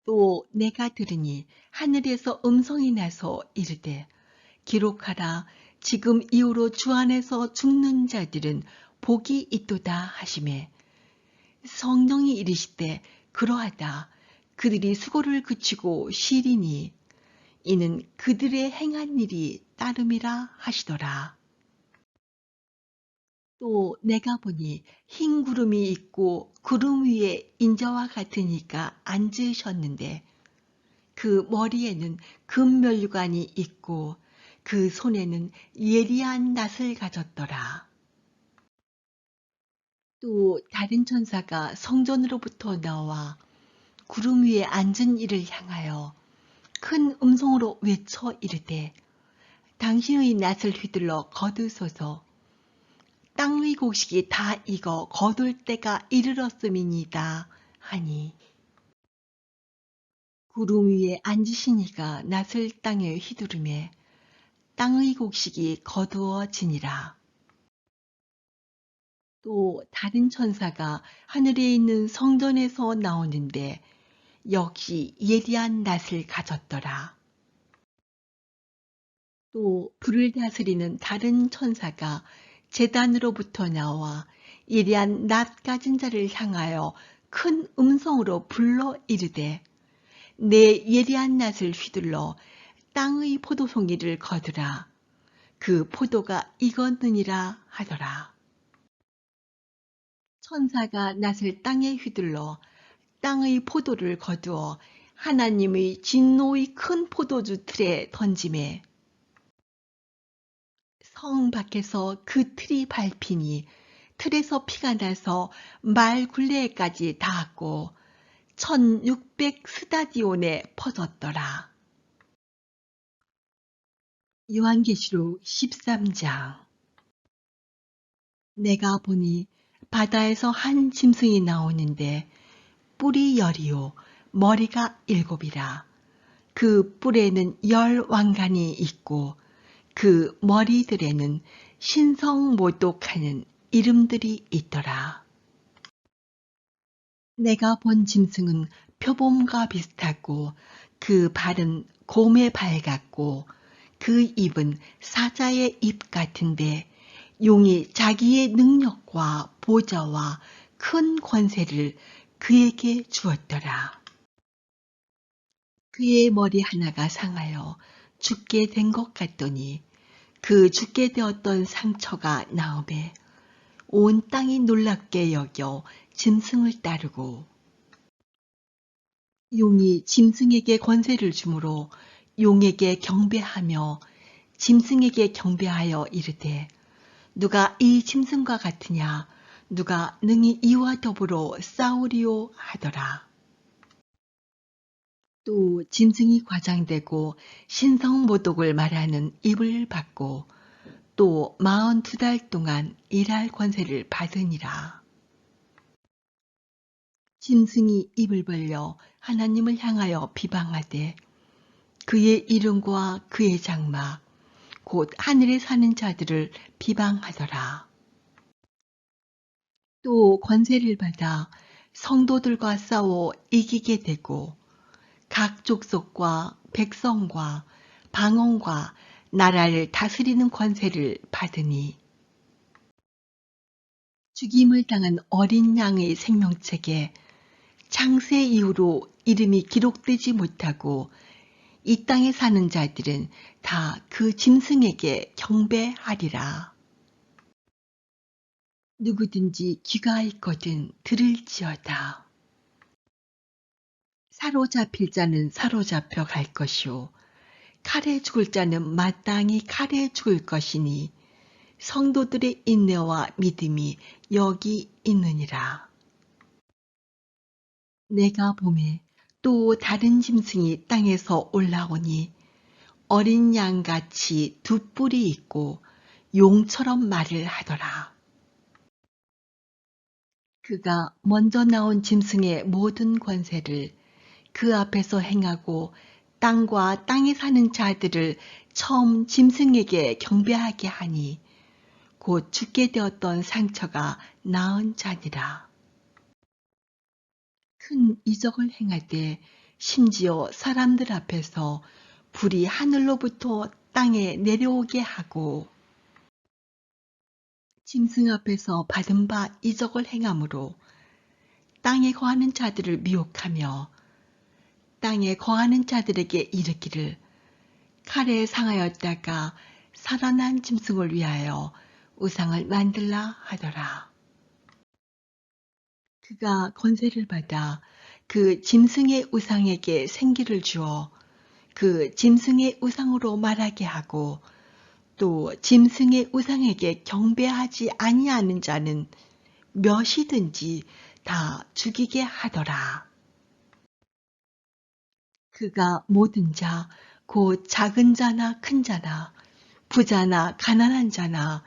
또 내가 들으니 하늘에서 음성이 나서 이르되 기록하라. 지금 이후로 주 안에서 죽는 자들은 복이 있도다 하시매 성령이 이르시되 그러하다. 그들이 수고를 그치고 쉬리니 이는 그들의 행한 일이 따름이라 하시더라. 또 내가 보니 흰 구름이 있고 구름 위에 인자와 같은 이가 앉으셨는데 그 머리에는 금면류관이 있고 그 손에는 예리한 낫을 가졌더라. 또 다른 천사가 성전으로부터 나와 구름 위에 앉은 이를 향하여 큰 음성으로 외쳐 이르되 당신의 낫을 휘둘러 거두소서. 땅의 곡식이 다 익어 거둘 때가 이르렀음이니이다 하니 구름 위에 앉으신 이가 낫을 땅에 휘두르매 땅의 곡식이 거두어지니라. 또 다른 천사가 하늘에 있는 성전에서 나오는데 역시 예리한 낫을 가졌더라. 또 불을 다스리는 다른 천사가 제단으로부터 나와 예리한 낫 가진 자를 향하여 큰 음성으로 불러 이르되 내 예리한 낫을 휘둘러 땅의 포도송이를 거두라. 그 포도가 익었느니라 하더라. 천사가 낫을 땅에 휘둘러 땅의 포도를 거두어 하나님의 진노의 큰 포도주 틀에 던지매 성 밖에서 그 틀이 밟히니 틀에서 피가 나서 말 굴레까지 닿았고 1600 스타디온에 퍼졌더라. 요한계시록 13장. 내가 보니 바다에서 한 짐승이 나오는데 뿔이 10이요 머리가 7이라. 그 뿔에는 10 왕관이 있고 그 머리들에는 신성모독하는 이름들이 있더라. 내가 본 짐승은 표범과 비슷하고 그 발은 곰의 발 같고 그 입은 사자의 입 같은데 용이 자기의 능력과 보좌와 큰 권세를 그에게 주었더라. 그의 머리 하나가 상하여 죽게 된 것 같더니 그 죽게 되었던 상처가 나음에 온 땅이 놀랍게 여겨 짐승을 따르고 용이 짐승에게 권세를 주므로 용에게 경배하며 짐승에게 경배하여 이르되 누가 이 짐승과 같으냐 누가 능히 이와 더불어 싸우리요 하더라. 또 짐승이 과장되고 신성모독을 말하는 입을 받고 또 42달 동안 일할 권세를 받으니라. 짐승이 입을 벌려 하나님을 향하여 비방하되 그의 이름과 그의 장막 곧 하늘에 사는 자들을 비방하더라. 또 권세를 받아 성도들과 싸워 이기게 되고 각 족속과 백성과 방언과 나라를 다스리는 권세를 받으니 죽임을 당한 어린 양의 생명책에 창세 이후로 이름이 기록되지 못하고 이 땅에 사는 자들은 다 그 짐승에게 경배하리라. 누구든지 귀가 있거든 들을지어다. 사로잡힐 자는 사로잡혀 갈 것이요 칼에 죽을 자는 마땅히 칼에 죽을 것이니 성도들의 인내와 믿음이 여기 있느니라. 내가 보매 또 다른 짐승이 땅에서 올라오니 어린 양같이 두 뿔이 있고 용처럼 말을 하더라. 그가 먼저 나온 짐승의 모든 권세를 그 앞에서 행하고 땅과 땅에 사는 자들을 처음 짐승에게 경배하게 하니 곧 죽게 되었던 상처가 나은 자니라. 큰 이적을 행하되 심지어 사람들 앞에서 불이 하늘로부터 땅에 내려오게 하고 짐승 앞에서 받은 바 이적을 행함으로 땅에 거하는 자들을 미혹하며 땅에 거하는 자들에게 이르기를 칼에 상하였다가 살아난 짐승을 위하여 우상을 만들라 하더라. 그가 권세를 받아 그 짐승의 우상에게 생기를 주어 그 짐승의 우상으로 말하게 하고 또 짐승의 우상에게 경배하지 아니하는 자는 몇이든지 다 죽이게 하더라. 그가 모든 자, 곧 작은 자나 큰 자나 부자나 가난한 자나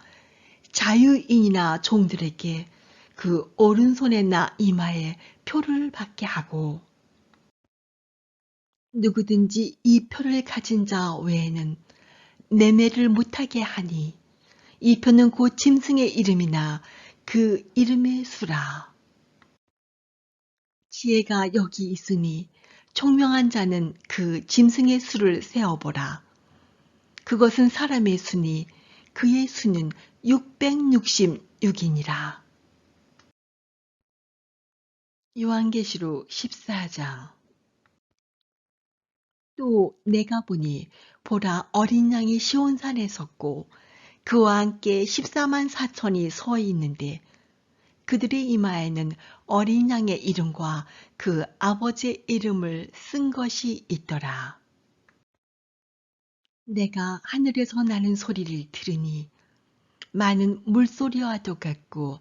자유인이나 종들에게 그 오른손에나 이마에 표를 받게 하고 누구든지 이 표를 가진 자 외에는 매매를 못하게 하니 이 표는 곧 짐승의 이름이나 그 이름의 수라. 지혜가 여기 있으니 총명한 자는 그 짐승의 수를 세어보라. 그것은 사람의 수니 그의 수는 666이니라. 요한계시록 14장. 또 내가 보니 보라 어린 양이 시온산에 섰고 그와 함께 14만 4천이 서 있는데 그들의 이마에는 어린 양의 이름과 그 아버지의 이름을 쓴 것이 있더라. 내가 하늘에서 나는 소리를 들으니 많은 물소리와도 같고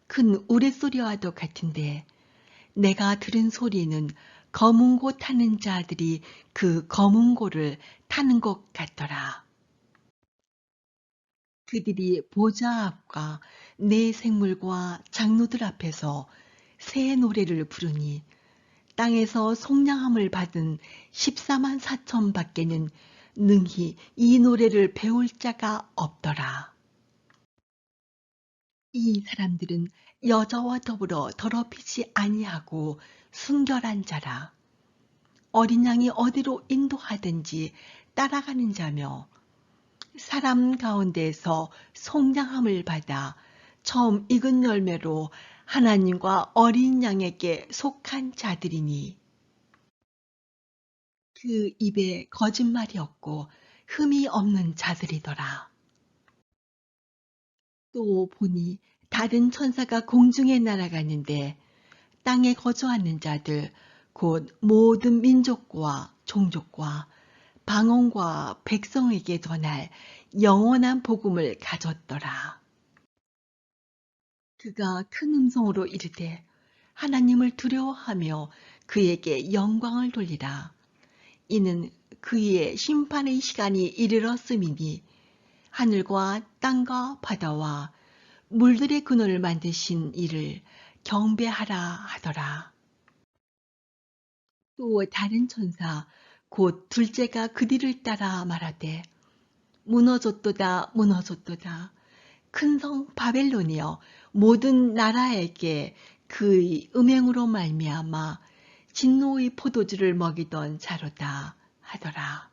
큰 우레소리와도 같은데 내가 들은 소리는 검은 고 타는 자들이 그 검은 고를 타는 것 같더라. 그들이 보좌 앞과 네 생물과 장로들 앞에서 새 노래를 부르니 땅에서 속량함을 받은 14만 4천 밖에는 능히 이 노래를 배울 자가 없더라. 이 사람들은 여자와 더불어 더럽히지 아니하고 순결한 자라. 어린 양이 어디로 인도하든지 따라가는 자며 사람 가운데에서 속량함을 받아 처음 익은 열매로 하나님과 어린 양에게 속한 자들이니 그 입에 거짓말이 없고 흠이 없는 자들이더라. 또 보니 다른 천사가 공중에 날아가는데 땅에 거주하는 자들 곧 모든 민족과 종족과 방언과 백성에게 전할 영원한 복음을 가졌더라. 그가 큰 음성으로 이르되 하나님을 두려워하며 그에게 영광을 돌리라. 이는 그의 심판의 시간이 이르렀음이니 하늘과 땅과 바다와 물들의 근원을 만드신 이를 경배하라 하더라. 또 다른 천사 곧 둘째가 그 뒤를 따라 말하되 무너졌도다 무너졌도다 큰 성 바벨론이여 모든 나라에게 그의 음행으로 말미암아 진노의 포도주를 먹이던 자로다 하더라.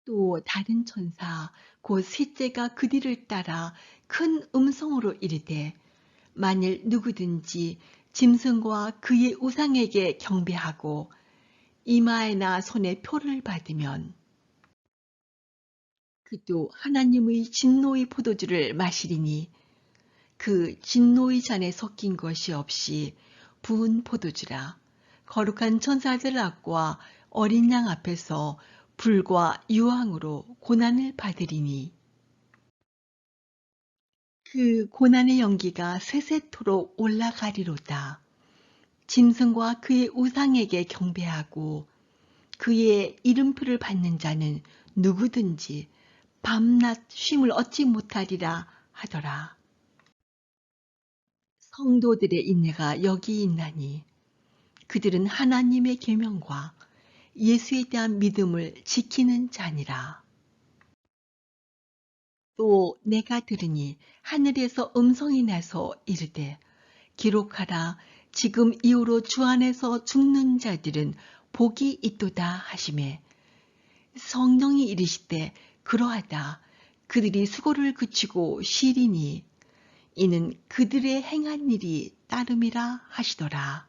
또 다른 천사 곧 셋째가 그 뒤를 따라 큰 음성으로 이르되 만일 누구든지 짐승과 그의 우상에게 경배하고 이마에나 손에 표를 받으면 그도 하나님의 진노의 포도주를 마시리니 그 진노의 잔에 섞인 것이 없이 부은 포도주라. 거룩한 천사들 앞과 어린 양 앞에서 불과 유황으로 고난을 받으리니 그 고난의 연기가 세세토록 올라가리로다. 짐승과 그의 우상에게 경배하고 그의 이름표를 받는 자는 누구든지 밤낮 쉼을 얻지 못하리라 하더라. 성도들의 인내가 여기 있나니 그들은 하나님의 계명과 예수에 대한 믿음을 지키는 자니라. 또 내가 들으니 하늘에서 음성이 나서 이르되 기록하라. 지금 이후로 주 안에서 죽는 자들은 복이 있도다 하시매 성령이 이르시되 그러하다. 그들이 수고를 그치고 쉬리니 이는 그들의 행한 일이 따름이라 하시더라.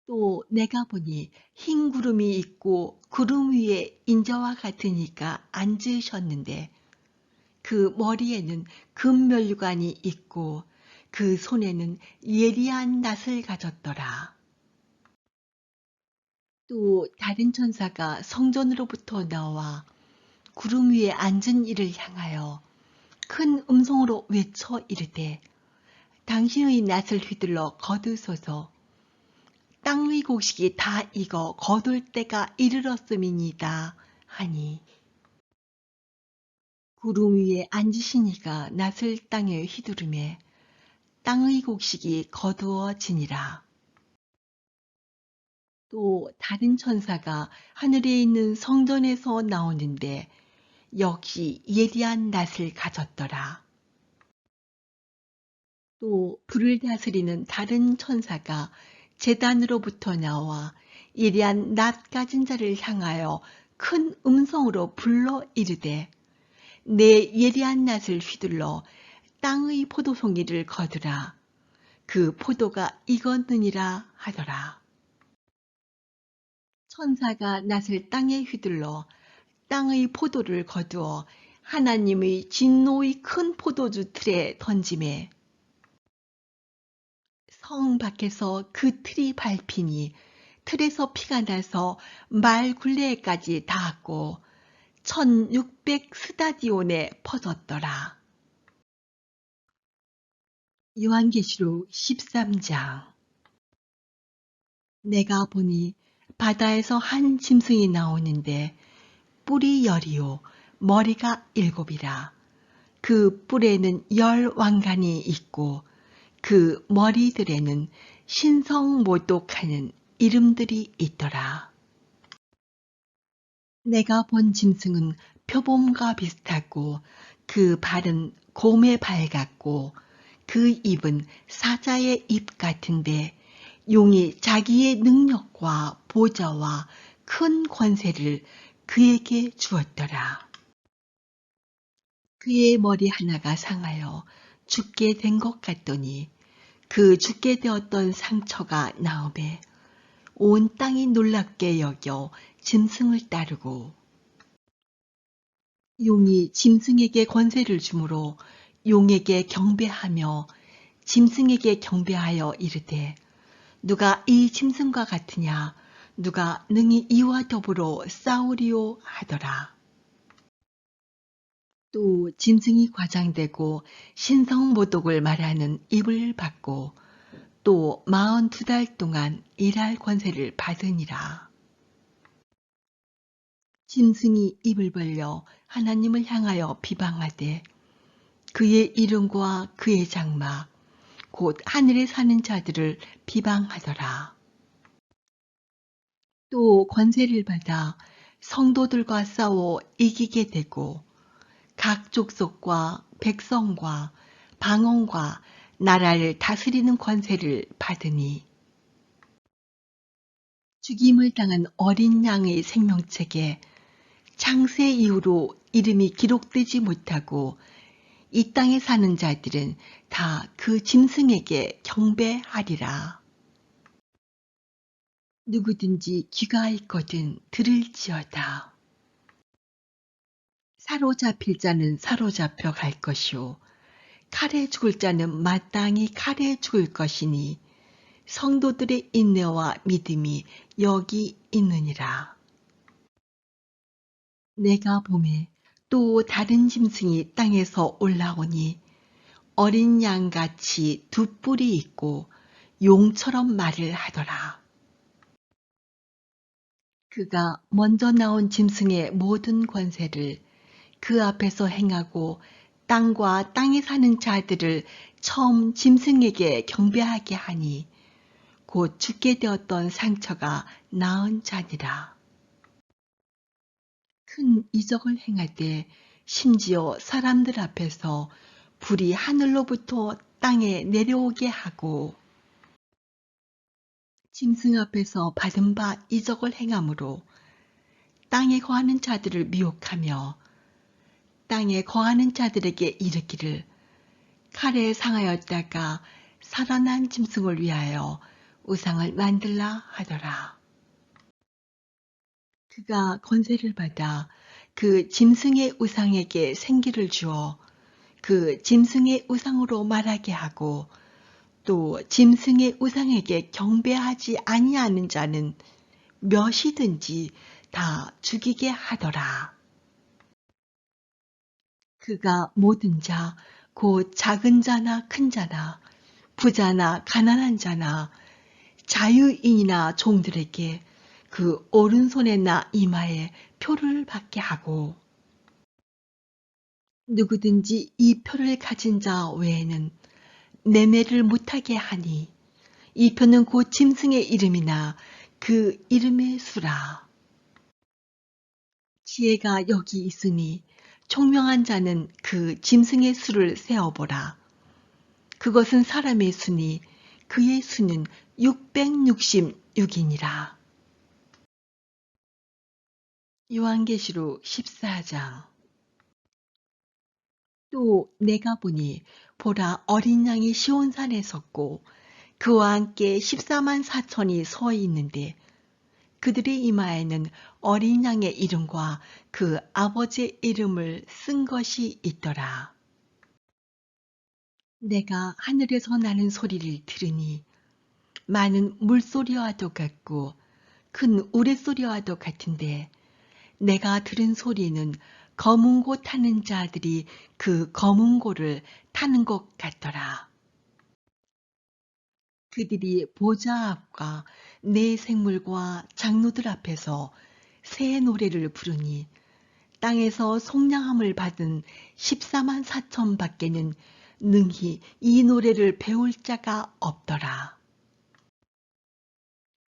또 내가 보니 흰 구름이 있고 구름 위에 인자와 같은 이가 앉으셨는데 그 머리에는 금면류관이 있고 그 손에는 예리한 낫을 가졌더라. 또 다른 천사가 성전으로부터 나와 구름 위에 앉은 이를 향하여 큰 음성으로 외쳐 이르되 당신의 낫을 휘둘러 거두소서. 땅의 곡식이 다 익어 거둘 때가 이르렀음이니이다 하니 구름 위에 앉으신 이가 낫을 땅에 휘두르매 땅의 곡식이 거두어지니라. 또 다른 천사가 하늘에 있는 성전에서 나오는데 역시 예리한 낫을 가졌더라. 또 불을 다스리는 다른 천사가 제단으로부터 나와 예리한 낫 가진 자를 향하여 큰 음성으로 불러 이르되 내 예리한 낫을 휘둘러 땅의 포도송이를 거두라. 그 포도가 익었느니라 하더라. 천사가 낫을 땅에 휘둘러 땅의 포도를 거두어 하나님의 진노의 큰 포도주 틀에 던지매 성 밖에서 그 틀이 밟히니 틀에서 피가 나서 말 굴레까지 닿았고 1600 스타디온에 퍼졌더라. 요한계시록 13장. 내가 보니 바다에서 한 짐승이 나오는데 뿔이 10이요 머리가 7이라. 그 뿔에는 10 왕관이 있고 그 머리들에는 신성모독하는 이름들이 있더라. 내가 본 짐승은 표범과 비슷하고 그 발은 곰의 발 같고 그 입은 사자의 입 같은데 용이 자기의 능력과 보좌와 큰 권세를 그에게 주었더라. 그의 머리 하나가 상하여 죽게 된 것 같더니 그 죽게 되었던 상처가 나음에 온 땅이 놀랍게 여겨 짐승을 따르고 용이 짐승에게 권세를 주므로 용에게 경배하며 짐승에게 경배하여 이르되 누가 이 짐승과 같으냐 누가 능히 이와 더불어 싸우리요 하더라. 또 짐승이 과장되고 신성모독을 말하는 입을 받고 또 42달 동안 일할 권세를 받으니라. 짐승이 입을 벌려 하나님을 향하여 비방하되 그의 이름과 그의 장막 곧 하늘에 사는 자들을 비방하더라. 또 권세를 받아 성도들과 싸워 이기게 되고 각 족속과 백성과 방언과 나라를 다스리는 권세를 받으니 죽임을 당한 어린 양의 생명책에 창세 이후로 이름이 기록되지 못하고 이 땅에 사는 자들은 다 그 짐승에게 경배하리라. 누구든지 귀가 있거든 들을지어다. 사로잡힐 자는 사로잡혀 갈 것이요 칼에 죽을 자는 마땅히 칼에 죽을 것이니 성도들의 인내와 믿음이 여기 있느니라. 내가 보매 또 다른 짐승이 땅에서 올라오니 어린 양같이 두 뿔이 있고 용처럼 말을 하더라. 그가 먼저 나온 짐승의 모든 권세를 그 앞에서 행하고 땅과 땅에 사는 자들을 처음 짐승에게 경배하게 하니 곧 죽게 되었던 상처가 나은 자니라. 큰 이적을 행하되 심지어 사람들 앞에서 불이 하늘로부터 땅에 내려오게 하고 짐승 앞에서 받은 바 이적을 행함으로 땅에 거하는 자들을 미혹하며 땅에 거하는 자들에게 이르기를 칼에 상하였다가 살아난 짐승을 위하여 우상을 만들라 하더라. 그가 권세를 받아 그 짐승의 우상에게 생기를 주어 그 짐승의 우상으로 말하게 하고 또 짐승의 우상에게 경배하지 아니하는 자는 몇이든지 다 죽이게 하더라. 그가 모든 자, 곧 작은 자나 큰 자나 부자나 가난한 자나 자유인이나 종들에게 그 오른손에나 이마에 표를 받게 하고 누구든지 이 표를 가진 자 외에는 매매를 못하게 하니 이 표는 곧 짐승의 이름이나 그 이름의 수라. 지혜가 여기 있으니 총명한 자는 그 짐승의 수를 세어보라. 그것은 사람의 수니 그의 수는 666이니라. 요한계시록 14장. 또 내가 보니 보라 어린 양이 시온산에 섰고 그와 함께 14만 4천이 서 있는데 그들의 이마에는 어린 양의 이름과 그 아버지의 이름을 쓴 것이 있더라. 내가 하늘에서 나는 소리를 들으니 많은 물소리와도 같고 큰 우레소리와도 같은데 내가 들은 소리는 검은 고 타는 자들이 그 검은 고를 타는 것 같더라. 그들이 보좌 앞과 네 생물과 장로들 앞에서 새 노래를 부르니 땅에서 속량함을 받은 14만 4천 밖에는 능히 이 노래를 배울 자가 없더라.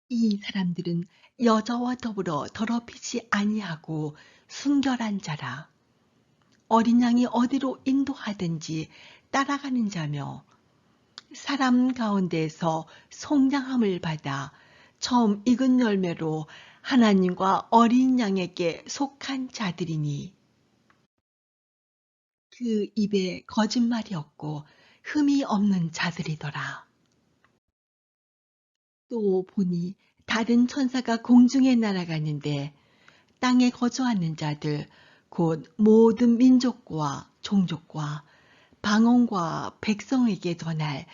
이 사람들은 여자와 더불어 더럽히지 아니하고 순결한 자라. 어린 양이 어디로 인도하든지 따라가는 자며 사람 가운데에서 속량함을 받아 처음 익은 열매로 하나님과 어린 양에게 속한 자들이니 그 입에 거짓말이 없고 흠이 없는 자들이더라. 또 보니 다른 천사가 공중에 날아가는데 땅에 거주하는 자들 곧 모든 민족과 종족과 방언과 백성에게 전할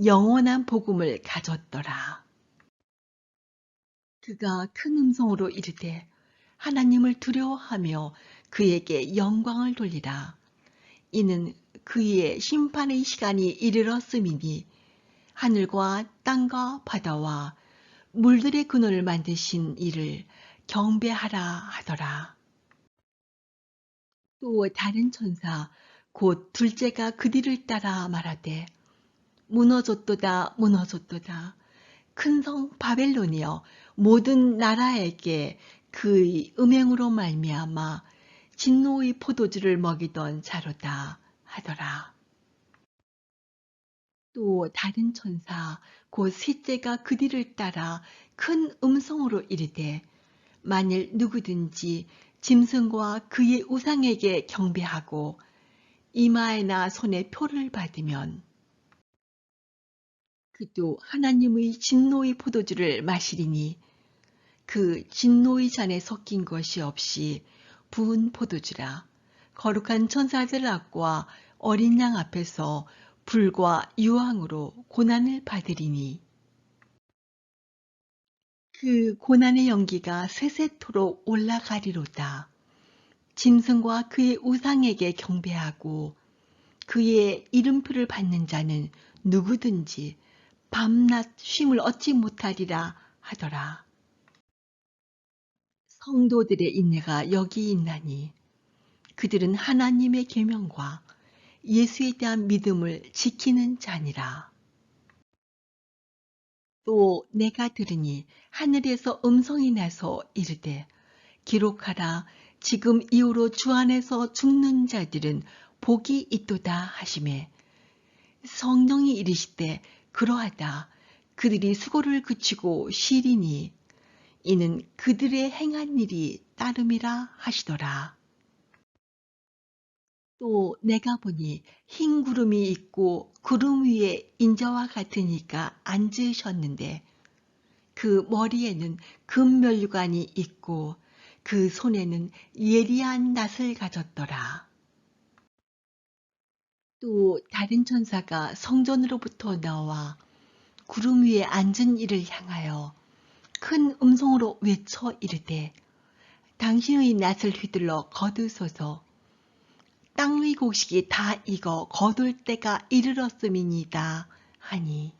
영원한 복음을 가졌더라. 그가 큰 음성으로 이르되 하나님을 두려워하며 그에게 영광을 돌리라. 이는 그의 심판의 시간이 이르렀음이니 하늘과 땅과 바다와 물들의 근원을 만드신 이를 경배하라 하더라. 또 다른 천사 곧 둘째가 그 뒤를 따라 말하되 무너졌도다 무너졌도다. 큰 성 바벨론이여 모든 나라에게 그의 음행으로 말미암아 진노의 포도주를 먹이던 자로다 하더라. 또 다른 천사 곧 셋째가 그 뒤를 따라 큰 음성으로 이르되 만일 누구든지 짐승과 그의 우상에게 경배하고 이마에나 손에 표를 받으면 그도 하나님의 진노의 포도주를 마시리니 그 진노의 잔에 섞인 것이 없이 부은 포도주라. 거룩한 천사들 앞과 어린 양 앞에서 불과 유황으로 고난을 받으리니 그 고난의 연기가 세세토록 올라가리로다. 짐승과 그의 우상에게 경배하고 그의 이름표를 받는 자는 누구든지 밤낮 쉼을 얻지 못하리라 하더라. 성도들의 인내가 여기 있나니 그들은 하나님의 계명과 예수에 대한 믿음을 지키는 자니라. 또 내가 들으니 하늘에서 음성이 나서 이르되 기록하라. 지금 이후로 주 안에서 죽는 자들은 복이 있도다 하시매 성령이 이르시되 그러하다. 그들이 수고를 그치고 쉬리니 이는 그들의 행한 일이 따름이라 하시더라. 또 내가 보니 흰 구름이 있고 구름 위에 인자와 같은 이가 앉으셨는데 그 머리에는 금면류관이 있고 그 손에는 예리한 낫을 가졌더라. 또 다른 천사가 성전으로부터 나와 구름 위에 앉은 이를 향하여 큰 음성으로 외쳐 이르되 당신의 낫을 휘둘러 거두소서. 땅의 곡식이 다 익어 거둘 때가 이르렀음이니이다 하니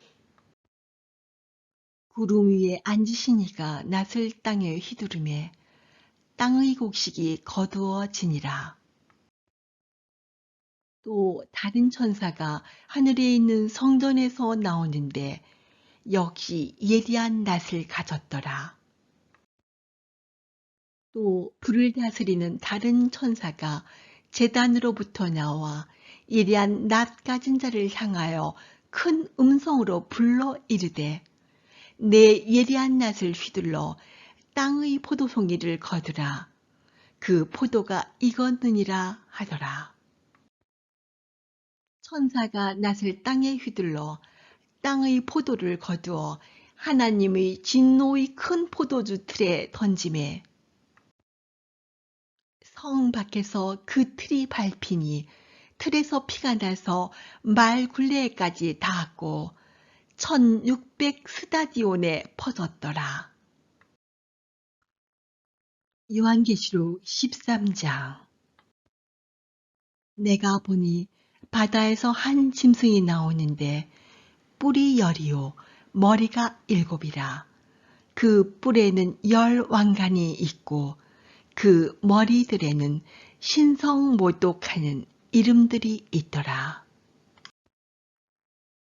구름 위에 앉으신 이가 낫을 땅에 휘두르매 땅의 곡식이 거두어지니라. 또 다른 천사가 하늘에 있는 성전에서 나오는데 역시 예리한 낫을 가졌더라. 또 불을 다스리는 다른 천사가 제단으로부터 나와 예리한 낫 가진 자를 향하여 큰 음성으로 불러 이르되 내 예리한 낫을 휘둘러 땅의 포도송이를 거두라. 그 포도가 익었느니라 하더라. 천사가 낫을 땅에 휘둘러 땅의 포도를 거두어 하나님의 진노의 큰 포도주 틀에 던지매 성 밖에서 그 틀이 밟히니 틀에서 피가 나서 말 굴레까지 닿았고 1600 스타디온에 퍼졌더라. 요한계시록 13장. 내가 보니 바다에서 한 짐승이 나오는데 뿔이 10이요 머리가 7이라. 그 뿔에는 10 왕관이 있고 그 머리들에는 신성모독하는 이름들이 있더라.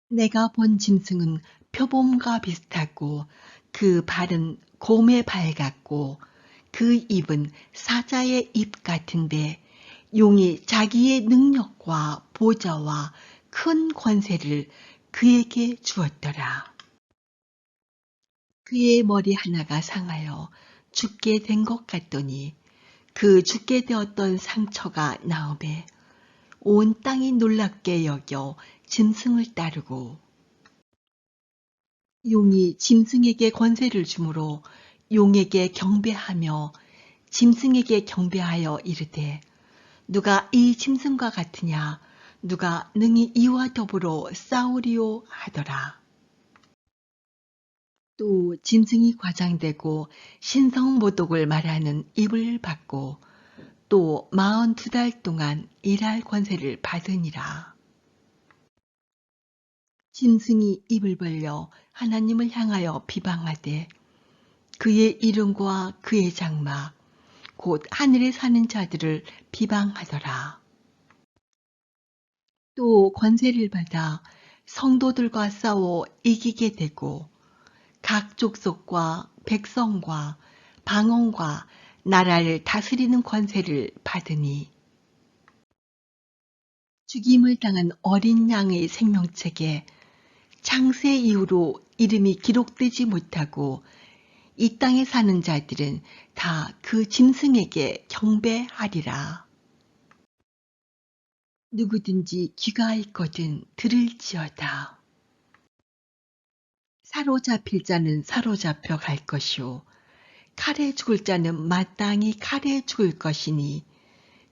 내가 본 짐승은 표범과 비슷하고 그 발은 곰의 발 같고 그 입은 사자의 입 같은데 용이 자기의 능력과 보좌와 큰 권세를 그에게 주었더라. 그의 머리 하나가 상하여 죽게 된 것 같더니 그 죽게 되었던 상처가 나음에 온 땅이 놀랍게 여겨 짐승을 따르고 용이 짐승에게 권세를 주므로 용에게 경배하며 짐승에게 경배하여 이르되 누가 이 짐승과 같으냐 누가 능히 이와 더불어 싸우리요 하더라. 또 짐승이 과장되고 신성모독을 말하는 입을 받고 또 42달 동안 일할 권세를 받으니라. 짐승이 입을 벌려 하나님을 향하여 비방하되 그의 이름과 그의 장막 곧 하늘에 사는 자들을 비방하더라. 또 권세를 받아 성도들과 싸워 이기게 되고 각 족속과 백성과 방언과 나라를 다스리는 권세를 받으니 죽임을 당한 어린 양의 생명책에 창세 이후로 이름이 기록되지 못하고 이 땅에 사는 자들은 다 그 짐승에게 경배하리라. 누구든지 귀가 있거든 들을지어다. 사로잡힐 자는 사로잡혀 갈 것이요 칼에 죽을 자는 마땅히 칼에 죽을 것이니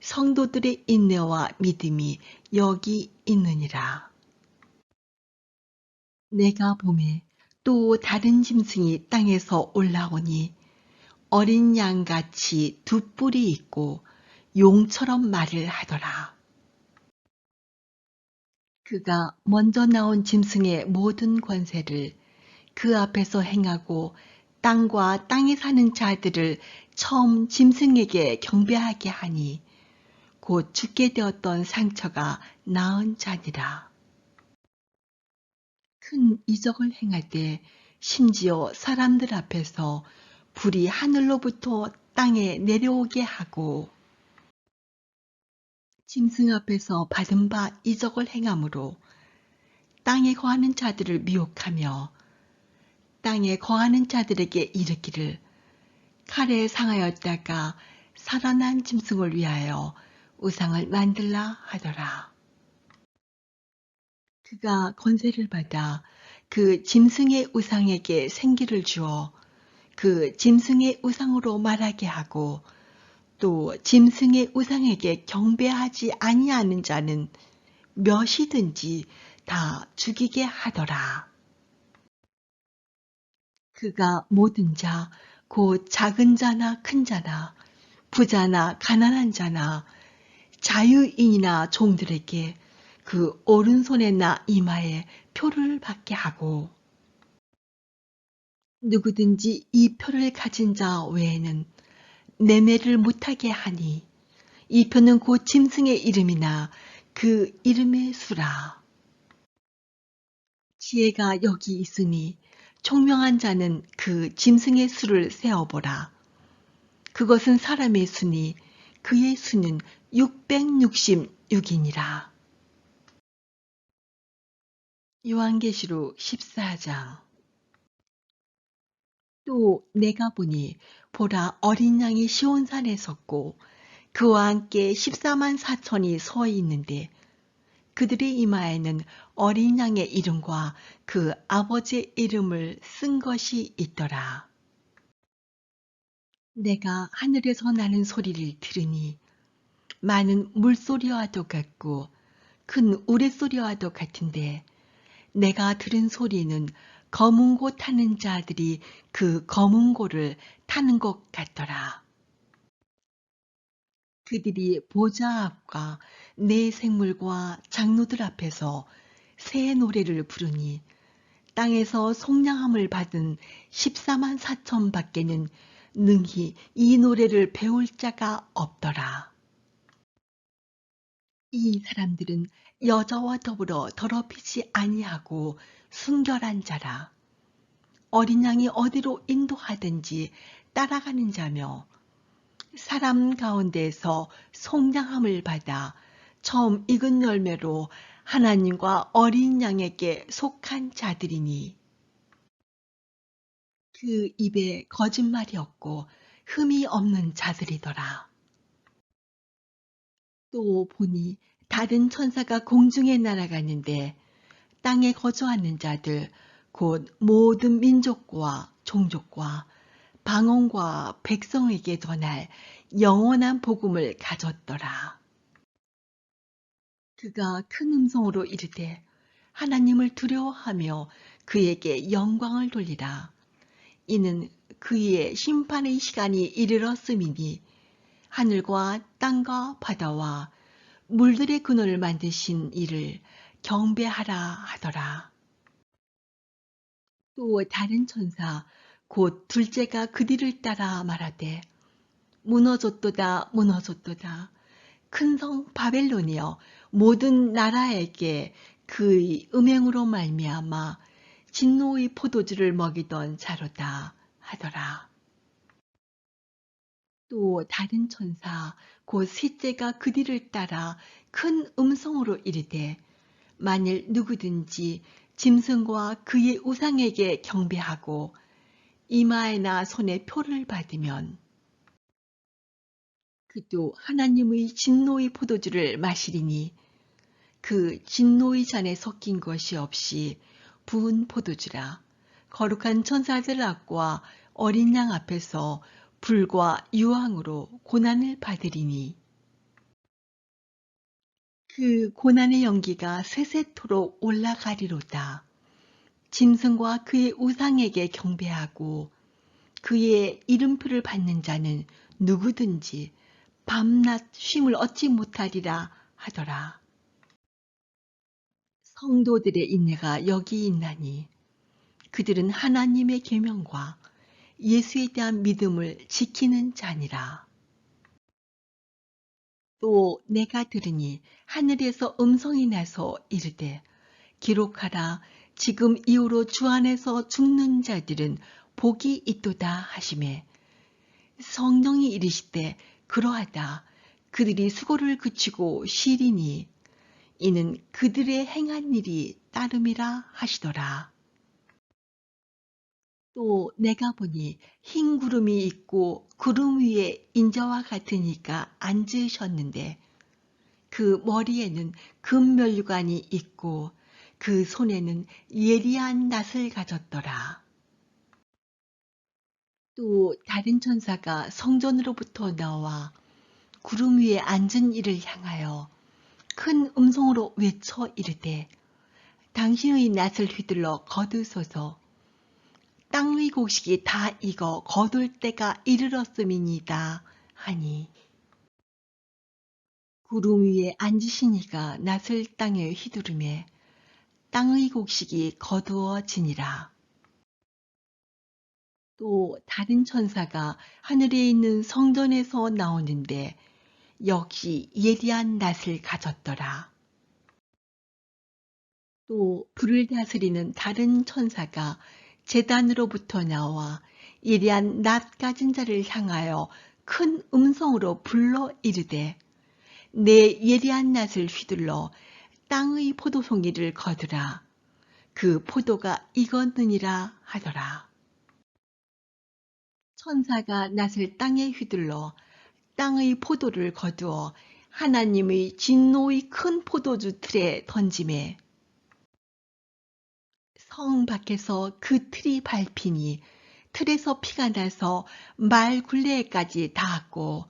성도들의 인내와 믿음이 여기 있느니라. 내가 보매 또 다른 짐승이 땅에서 올라오니 어린 양같이 두 뿔이 있고 용처럼 말을 하더라. 그가 먼저 나온 짐승의 모든 권세를 그 앞에서 행하고 땅과 땅에 사는 자들을 처음 짐승에게 경배하게 하니 곧 죽게 되었던 상처가 나은 자니라. 큰 이적을 행하되 심지어 사람들 앞에서 불이 하늘로부터 땅에 내려오게 하고 짐승 앞에서 받은 바 이적을 행함으로 땅에 거하는 자들을 미혹하며 땅에 거하는 자들에게 이르기를 칼에 상하였다가 살아난 짐승을 위하여 우상을 만들라 하더라. 그가 권세를 받아 그 짐승의 우상에게 생기를 주어 그 짐승의 우상으로 말하게 하고 또 짐승의 우상에게 경배하지 아니하는 자는 몇이든지 다 죽이게 하더라. 그가 모든 자, 곧 작은 자나 큰 자나 부자나 가난한 자나 자유인이나 종들에게 그 오른손에나 이마에 표를 받게 하고 누구든지 이 표를 가진 자 외에는 매매를 못하게 하니 이 표는 곧 짐승의 이름이나 그 이름의 수라. 지혜가 여기 있으니 총명한 자는 그 짐승의 수를 세어보라. 그것은 사람의 수니 그의 수는 666이니라. 요한계시록 14장. 또 내가 보니 보라 어린 양이 시온산에 섰고 그와 함께 14만 4천이 서 있는데 그들의 이마에는 어린 양의 이름과 그 아버지의 이름을 쓴 것이 있더라. 내가 하늘에서 나는 소리를 들으니 많은 물소리와도 같고 큰 우레소리와도 같은데 내가 들은 소리는 검은 고 타는 자들이 그 검은 고를 타는 것 같더라. 그들이 보좌 앞과 네 생물과 장로들 앞에서 새 노래를 부르니 땅에서 속량함을 받은 14만 4천 밖에는 능히 이 노래를 배울 자가 없더라. 이 사람들은 여자와 더불어 더럽히지 아니하고 순결한 자라. 어린 양이 어디로 인도하든지 따라가는 자며 사람 가운데에서 속량함을 받아 처음 익은 열매로 하나님과 어린 양에게 속한 자들이니 그 입에 거짓말이 없고 흠이 없는 자들이더라. 또 보니 다른 천사가 공중에 날아가는데 땅에 거주하는 자들 곧 모든 민족과 종족과 방언과 백성에게 전할 영원한 복음을 가졌더라. 그가 큰 음성으로 이르되 하나님을 두려워하며 그에게 영광을 돌리라. 이는 그의 심판의 시간이 이르렀음이니 하늘과 땅과 바다와 물들의 근원을 만드신 이를 경배하라 하더라. 또 다른 천사 곧 둘째가 그 뒤를 따라 말하되 무너졌도다 무너졌도다. 큰 성 바벨론이여 모든 나라에게 그의 음행으로 말미암아 진노의 포도주를 먹이던 자로다 하더라. 또 다른 천사 곧 셋째가 그 뒤를 따라 큰 음성으로 이르되 만일 누구든지 짐승과 그의 우상에게 경배하고 이마에나 손에 표를 받으면 그도 하나님의 진노의 포도주를 마시리니 그 진노의 잔에 섞인 것이 없이 부은 포도주라. 거룩한 천사들 앞과 어린 양 앞에서 불과 유황으로 고난을 받으리니 그 고난의 연기가 세세토록 올라가리로다. 짐승과 그의 우상에게 경배하고 그의 이름표를 받는 자는 누구든지 밤낮 쉼을 얻지 못하리라 하더라. 성도들의 인내가 여기 있나니 그들은 하나님의 계명과 예수에 대한 믿음을 지키는 자니라. 또 내가 들으니 하늘에서 음성이 나서 이르되 기록하라. 지금 이후로 주 안에서 죽는 자들은 복이 있도다 하시매 성령이 이르시되 그러하다. 그들이 수고를 그치고 쉬리니 이는 그들의 행한 일이 따름이라 하시더라. 또 내가 보니 흰 구름이 있고 구름 위에 인자와 같은 이가 앉으셨는데 그 머리에는 금면류관이 있고 그 손에는 예리한 낫을 가졌더라. 또 다른 천사가 성전으로부터 나와 구름 위에 앉은 이를 향하여 큰 음성으로 외쳐 이르되 당신의 낫을 휘둘러 거두소서. 땅의 곡식이 다 익어 거둘 때가 이르렀음이니이다 하니 구름 위에 앉으신 이가 낫을 땅에 휘두르매 땅의 곡식이 거두어지니라. 또 다른 천사가 하늘에 있는 성전에서 나오는데 역시 예리한 낫을 가졌더라. 또 불을 다스리는 다른 천사가 제단으로부터 나와 예리한 낫 가진 자를 향하여 큰 음성으로 불러 이르되 내 예리한 낫을 휘둘러 땅의 포도송이를 거두라. 그 포도가 익었느니라 하더라. 천사가 낫을 땅에 휘둘러 땅의 포도를 거두어 하나님의 진노의 큰 포도주 틀에 던지매 성 밖에서 그 틀이 밟히니 틀에서 피가 나서 말 굴레까지 닿았고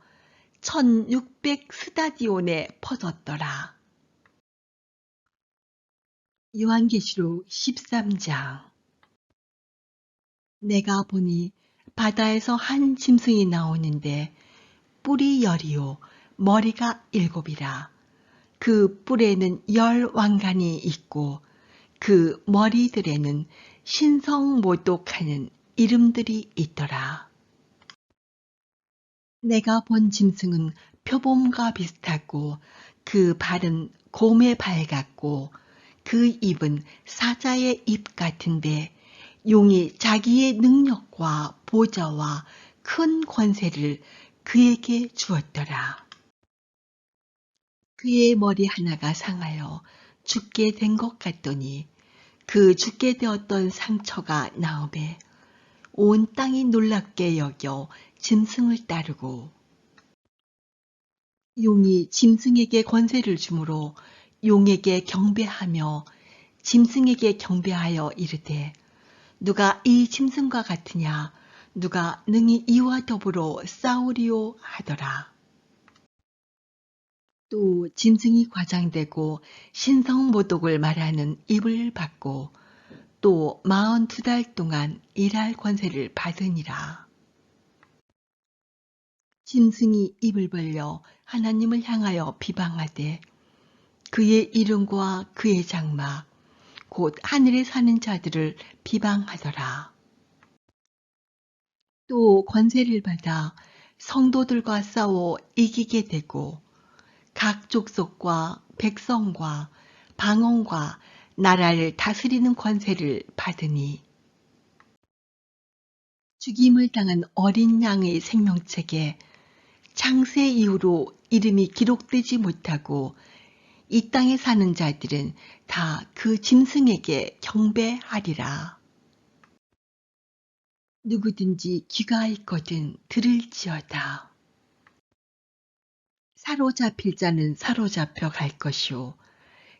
1600 스다디온에 퍼졌더라. 요한계시록 13장. 내가 보니 바다에서 한 짐승이 나오는데 뿔이 10이요 머리가 7이라. 그 뿔에는 10 왕관이 있고 그 머리들에는 신성모독하는 이름들이 있더라. 내가 본 짐승은 표범과 비슷하고 그 발은 곰의 발 같고 그 입은 사자의 입 같은데 용이 자기의 능력과 보좌와 큰 권세를 그에게 주었더라. 그의 머리 하나가 상하여 죽게 된 것 같더니 그 죽게 되었던 상처가 나오매 온 땅이 놀랍게 여겨 짐승을 따르고 용이 짐승에게 권세를 주므로 용에게 경배하며 짐승에게 경배하여 이르되 누가 이 짐승과 같으냐 누가 능히 이와 더불어 싸우리요 하더라. 또 짐승이 과장되고 신성모독을 말하는 입을 받고 또 42달 동안 일할 권세를 받으니라. 짐승이 입을 벌려 하나님을 향하여 비방하되 그의 이름과 그의 장막 곧 하늘에 사는 자들을 비방하더라. 또 권세를 받아 성도들과 싸워 이기게 되고 각 족속과 백성과 방언과 나라를 다스리는 권세를 받으니 죽임을 당한 어린 양의 생명책에 창세 이후로 이름이 기록되지 못하고 이 땅에 사는 자들은 다 그 짐승에게 경배하리라. 누구든지 귀가 있거든 들을지어다. 사로잡힐 자는 사로잡혀 갈 것이요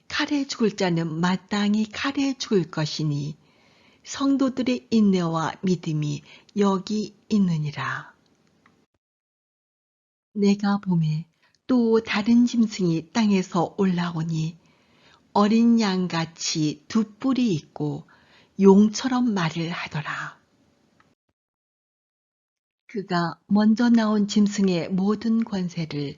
칼에 죽을 자는 마땅히 칼에 죽을 것이니 성도들의 인내와 믿음이 여기 있느니라. 내가 보매 또 다른 짐승이 땅에서 올라오니 어린 양같이 두 뿔이 있고 용처럼 말을 하더라. 그가 먼저 나온 짐승의 모든 권세를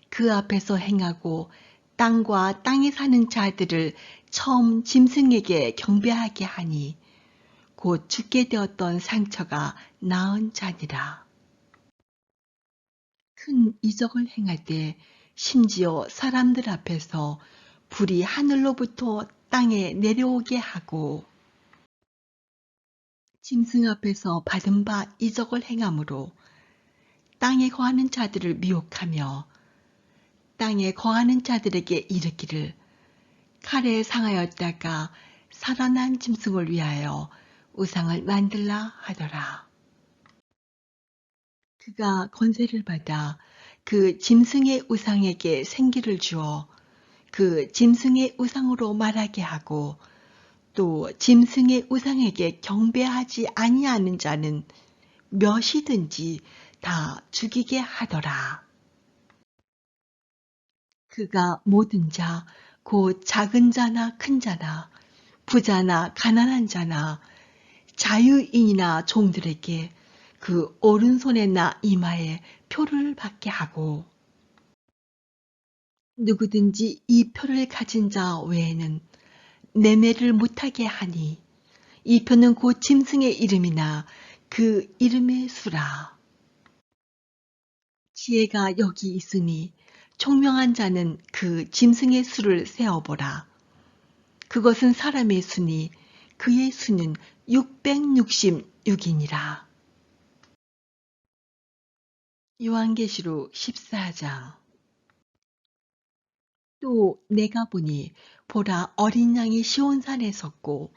그 앞에서 행하고 땅과 땅에 사는 자들을 처음 짐승에게 경배하게 하니 곧 죽게 되었던 상처가 나은 자니라. 큰 이적을 행하되 심지어 사람들 앞에서 불이 하늘로부터 땅에 내려오게 하고 짐승 앞에서 받은 바 이적을 행함으로 땅에 거하는 자들을 미혹하며 땅에 거하는 자들에게 이르기를 칼에 상하였다가 살아난 짐승을 위하여 우상을 만들라 하더라. 그가 권세를 받아 그 짐승의 우상에게 생기를 주어 그 짐승의 우상으로 말하게 하고 또 짐승의 우상에게 경배하지 아니하는 자는 몇이든지 다 죽이게 하더라. 그가 모든 자, 곧 작은 자나 큰 자나 부자나 가난한 자나 자유인이나 종들에게 그 오른손에나 이마에 표를 받게 하고 누구든지 이 표를 가진 자 외에는 매매를 못하게 하니 이 표는 곧 짐승의 이름이나 그 이름의 수라. 지혜가 여기 있으니 총명한 자는 그 짐승의 수를 세어보라. 그것은 사람의 수니 그의 수는 666이니라. 요한계시록 14장. 또 내가 보니 보라 어린 양이 시온산에 섰고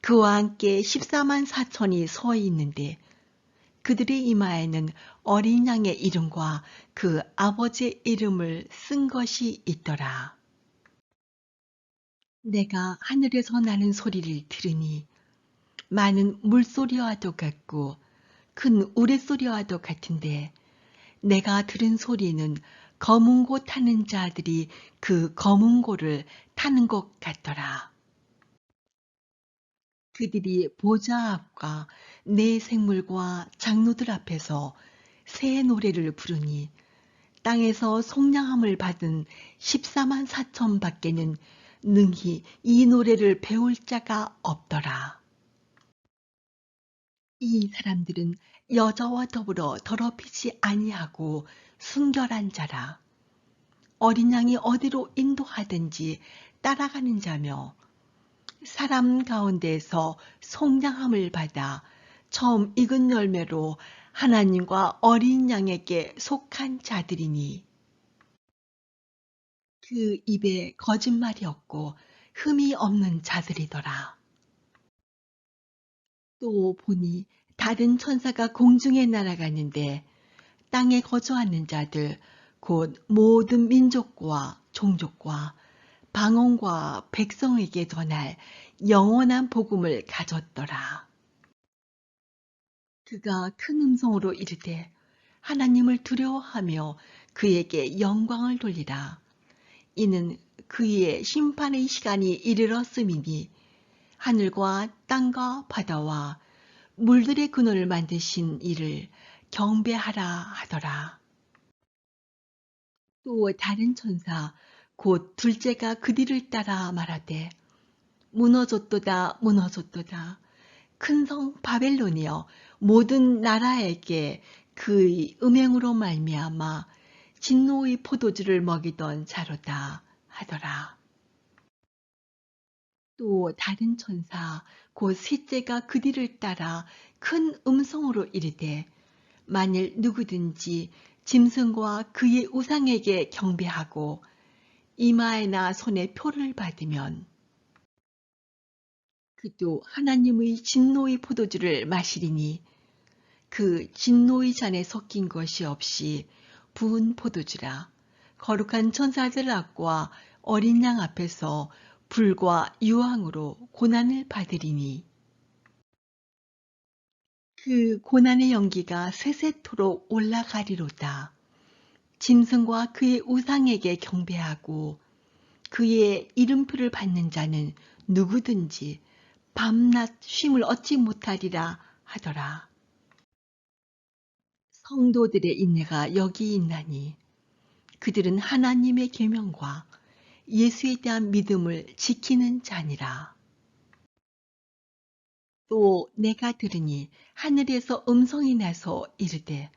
그와 함께 14만 4천이 서 있는데 그들의 이마에는 어린 양의 이름과 그 아버지의 이름을 쓴 것이 있더라. 내가 하늘에서 나는 소리를 들으니 많은 물소리와도 같고 큰 우레소리와도 같은데 내가 들은 소리는 검은 고 타는 자들이 그 검은 고를 타는 것 같더라. 그들이 보좌 앞과 네 생물과 장로들 앞에서 새 노래를 부르니 땅에서 속량함을 받은 14만 4천 밖에는 능히 이 노래를 배울 자가 없더라. 이 사람들은 여자와 더불어 더럽히지 아니하고 순결한 자라. 어린 양이 어디로 인도하든지 따라가는 자며 사람 가운데에서 속량함을 받아 처음 익은 열매로 하나님과 어린 양에게 속한 자들이니 그 입에 거짓말이 없고 흠이 없는 자들이더라. 또 보니 다른 천사가 공중에 날아가는데 땅에 거주하는 자들 곧 모든 민족과 종족과 방언과 백성에게 전할 영원한 복음을 가졌더라. 그가 큰 음성으로 이르되 하나님을 두려워하며 그에게 영광을 돌리라. 이는 그의 심판의 시간이 이르렀음이니 하늘과 땅과 바다와 물들의 근원을 만드신 이를 경배하라 하더라. 또 다른 천사 곧 둘째가 그 뒤를 따라 말하되 무너졌도다 무너졌도다. 큰 성 바벨론이여 모든 나라에게 그의 음행으로 말미암아 진노의 포도주를 먹이던 자로다 하더라. 또 다른 천사 곧 셋째가 그 뒤를 따라 큰 음성으로 이르되 만일 누구든지 짐승과 그의 우상에게 경배하고 이마에나 손에 표를 받으면 그도 하나님의 진노의 포도주를 마시리니 그 진노의 잔에 섞인 것이 없이 부은 포도주라. 거룩한 천사들 앞과 어린 양 앞에서 불과 유황으로 고난을 받으리니 그 고난의 연기가 세세토록 올라가리로다. 짐승과 그의 우상에게 경배하고 그의 이름표를 받는 자는 누구든지 밤낮 쉼을 얻지 못하리라 하더라. 성도들의 인내가 여기 있나니 그들은 하나님의 계명과 예수에 대한 믿음을 지키는 자니라. 또 내가 들으니 하늘에서 음성이 나서 이르되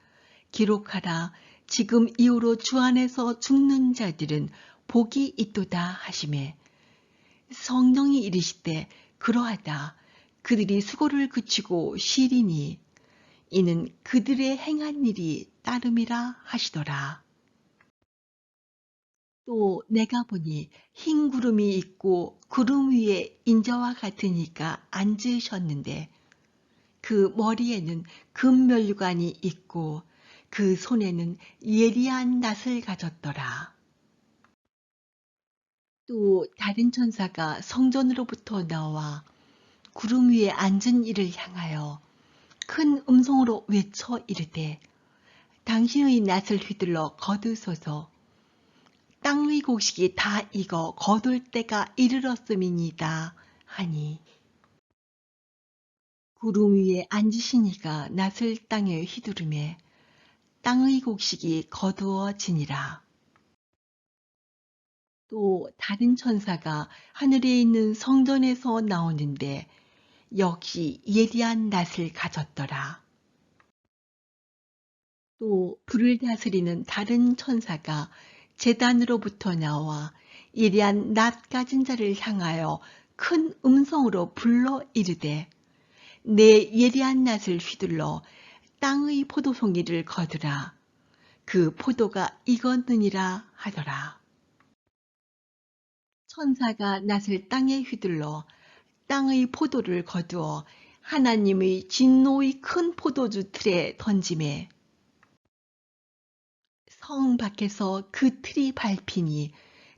기록하라. 지금 이후로 주 안에서 죽는 자들은 복이 있도다 하시매 성령이 이르시되 그러하다. 그들이 수고를 그치고 쉬리니 이는 그들의 행한 일이 따름이라 하시더라. 또 내가 보니 흰 구름이 있고 구름 위에 인자와 같은 이가 앉으셨는데 그 머리에는 금면류관이 있고 그 손에는 예리한 낫을 가졌더라. 또 다른 천사가 성전으로부터 나와 구름 위에 앉은 이를 향하여 큰 음성으로 외쳐 이르되 당신의 낫을 휘둘러 거두소서. 땅의 곡식이 다 익어 거둘 때가 이르렀음이니이다 하니 구름 위에 앉으신 이가 낫을 땅에 휘두르매 땅의 곡식이 거두어지니라. 또 다른 천사가 하늘에 있는 성전에서 나오는데 역시 예리한 낫을 가졌더라. 또 불을 다스리는 다른 천사가 제단으로부터 나와 예리한 낫 가진 자를 향하여 큰 음성으로 불러 이르되 내 예리한 낫을 휘둘러 땅의 포도송이를 거두라. 그 포도가 익었느니라 하더라. 천사가 낫을 땅에 휘둘러 땅의 포도를 거두어 하나님의 진노의 큰 포도주 틀에 던지매 성 밖에서 그 틀이 밟히니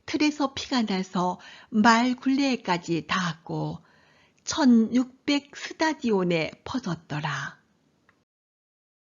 틀에서 피가 나서 말 굴레까지 닿았고 1600 스다디온에 퍼졌더라.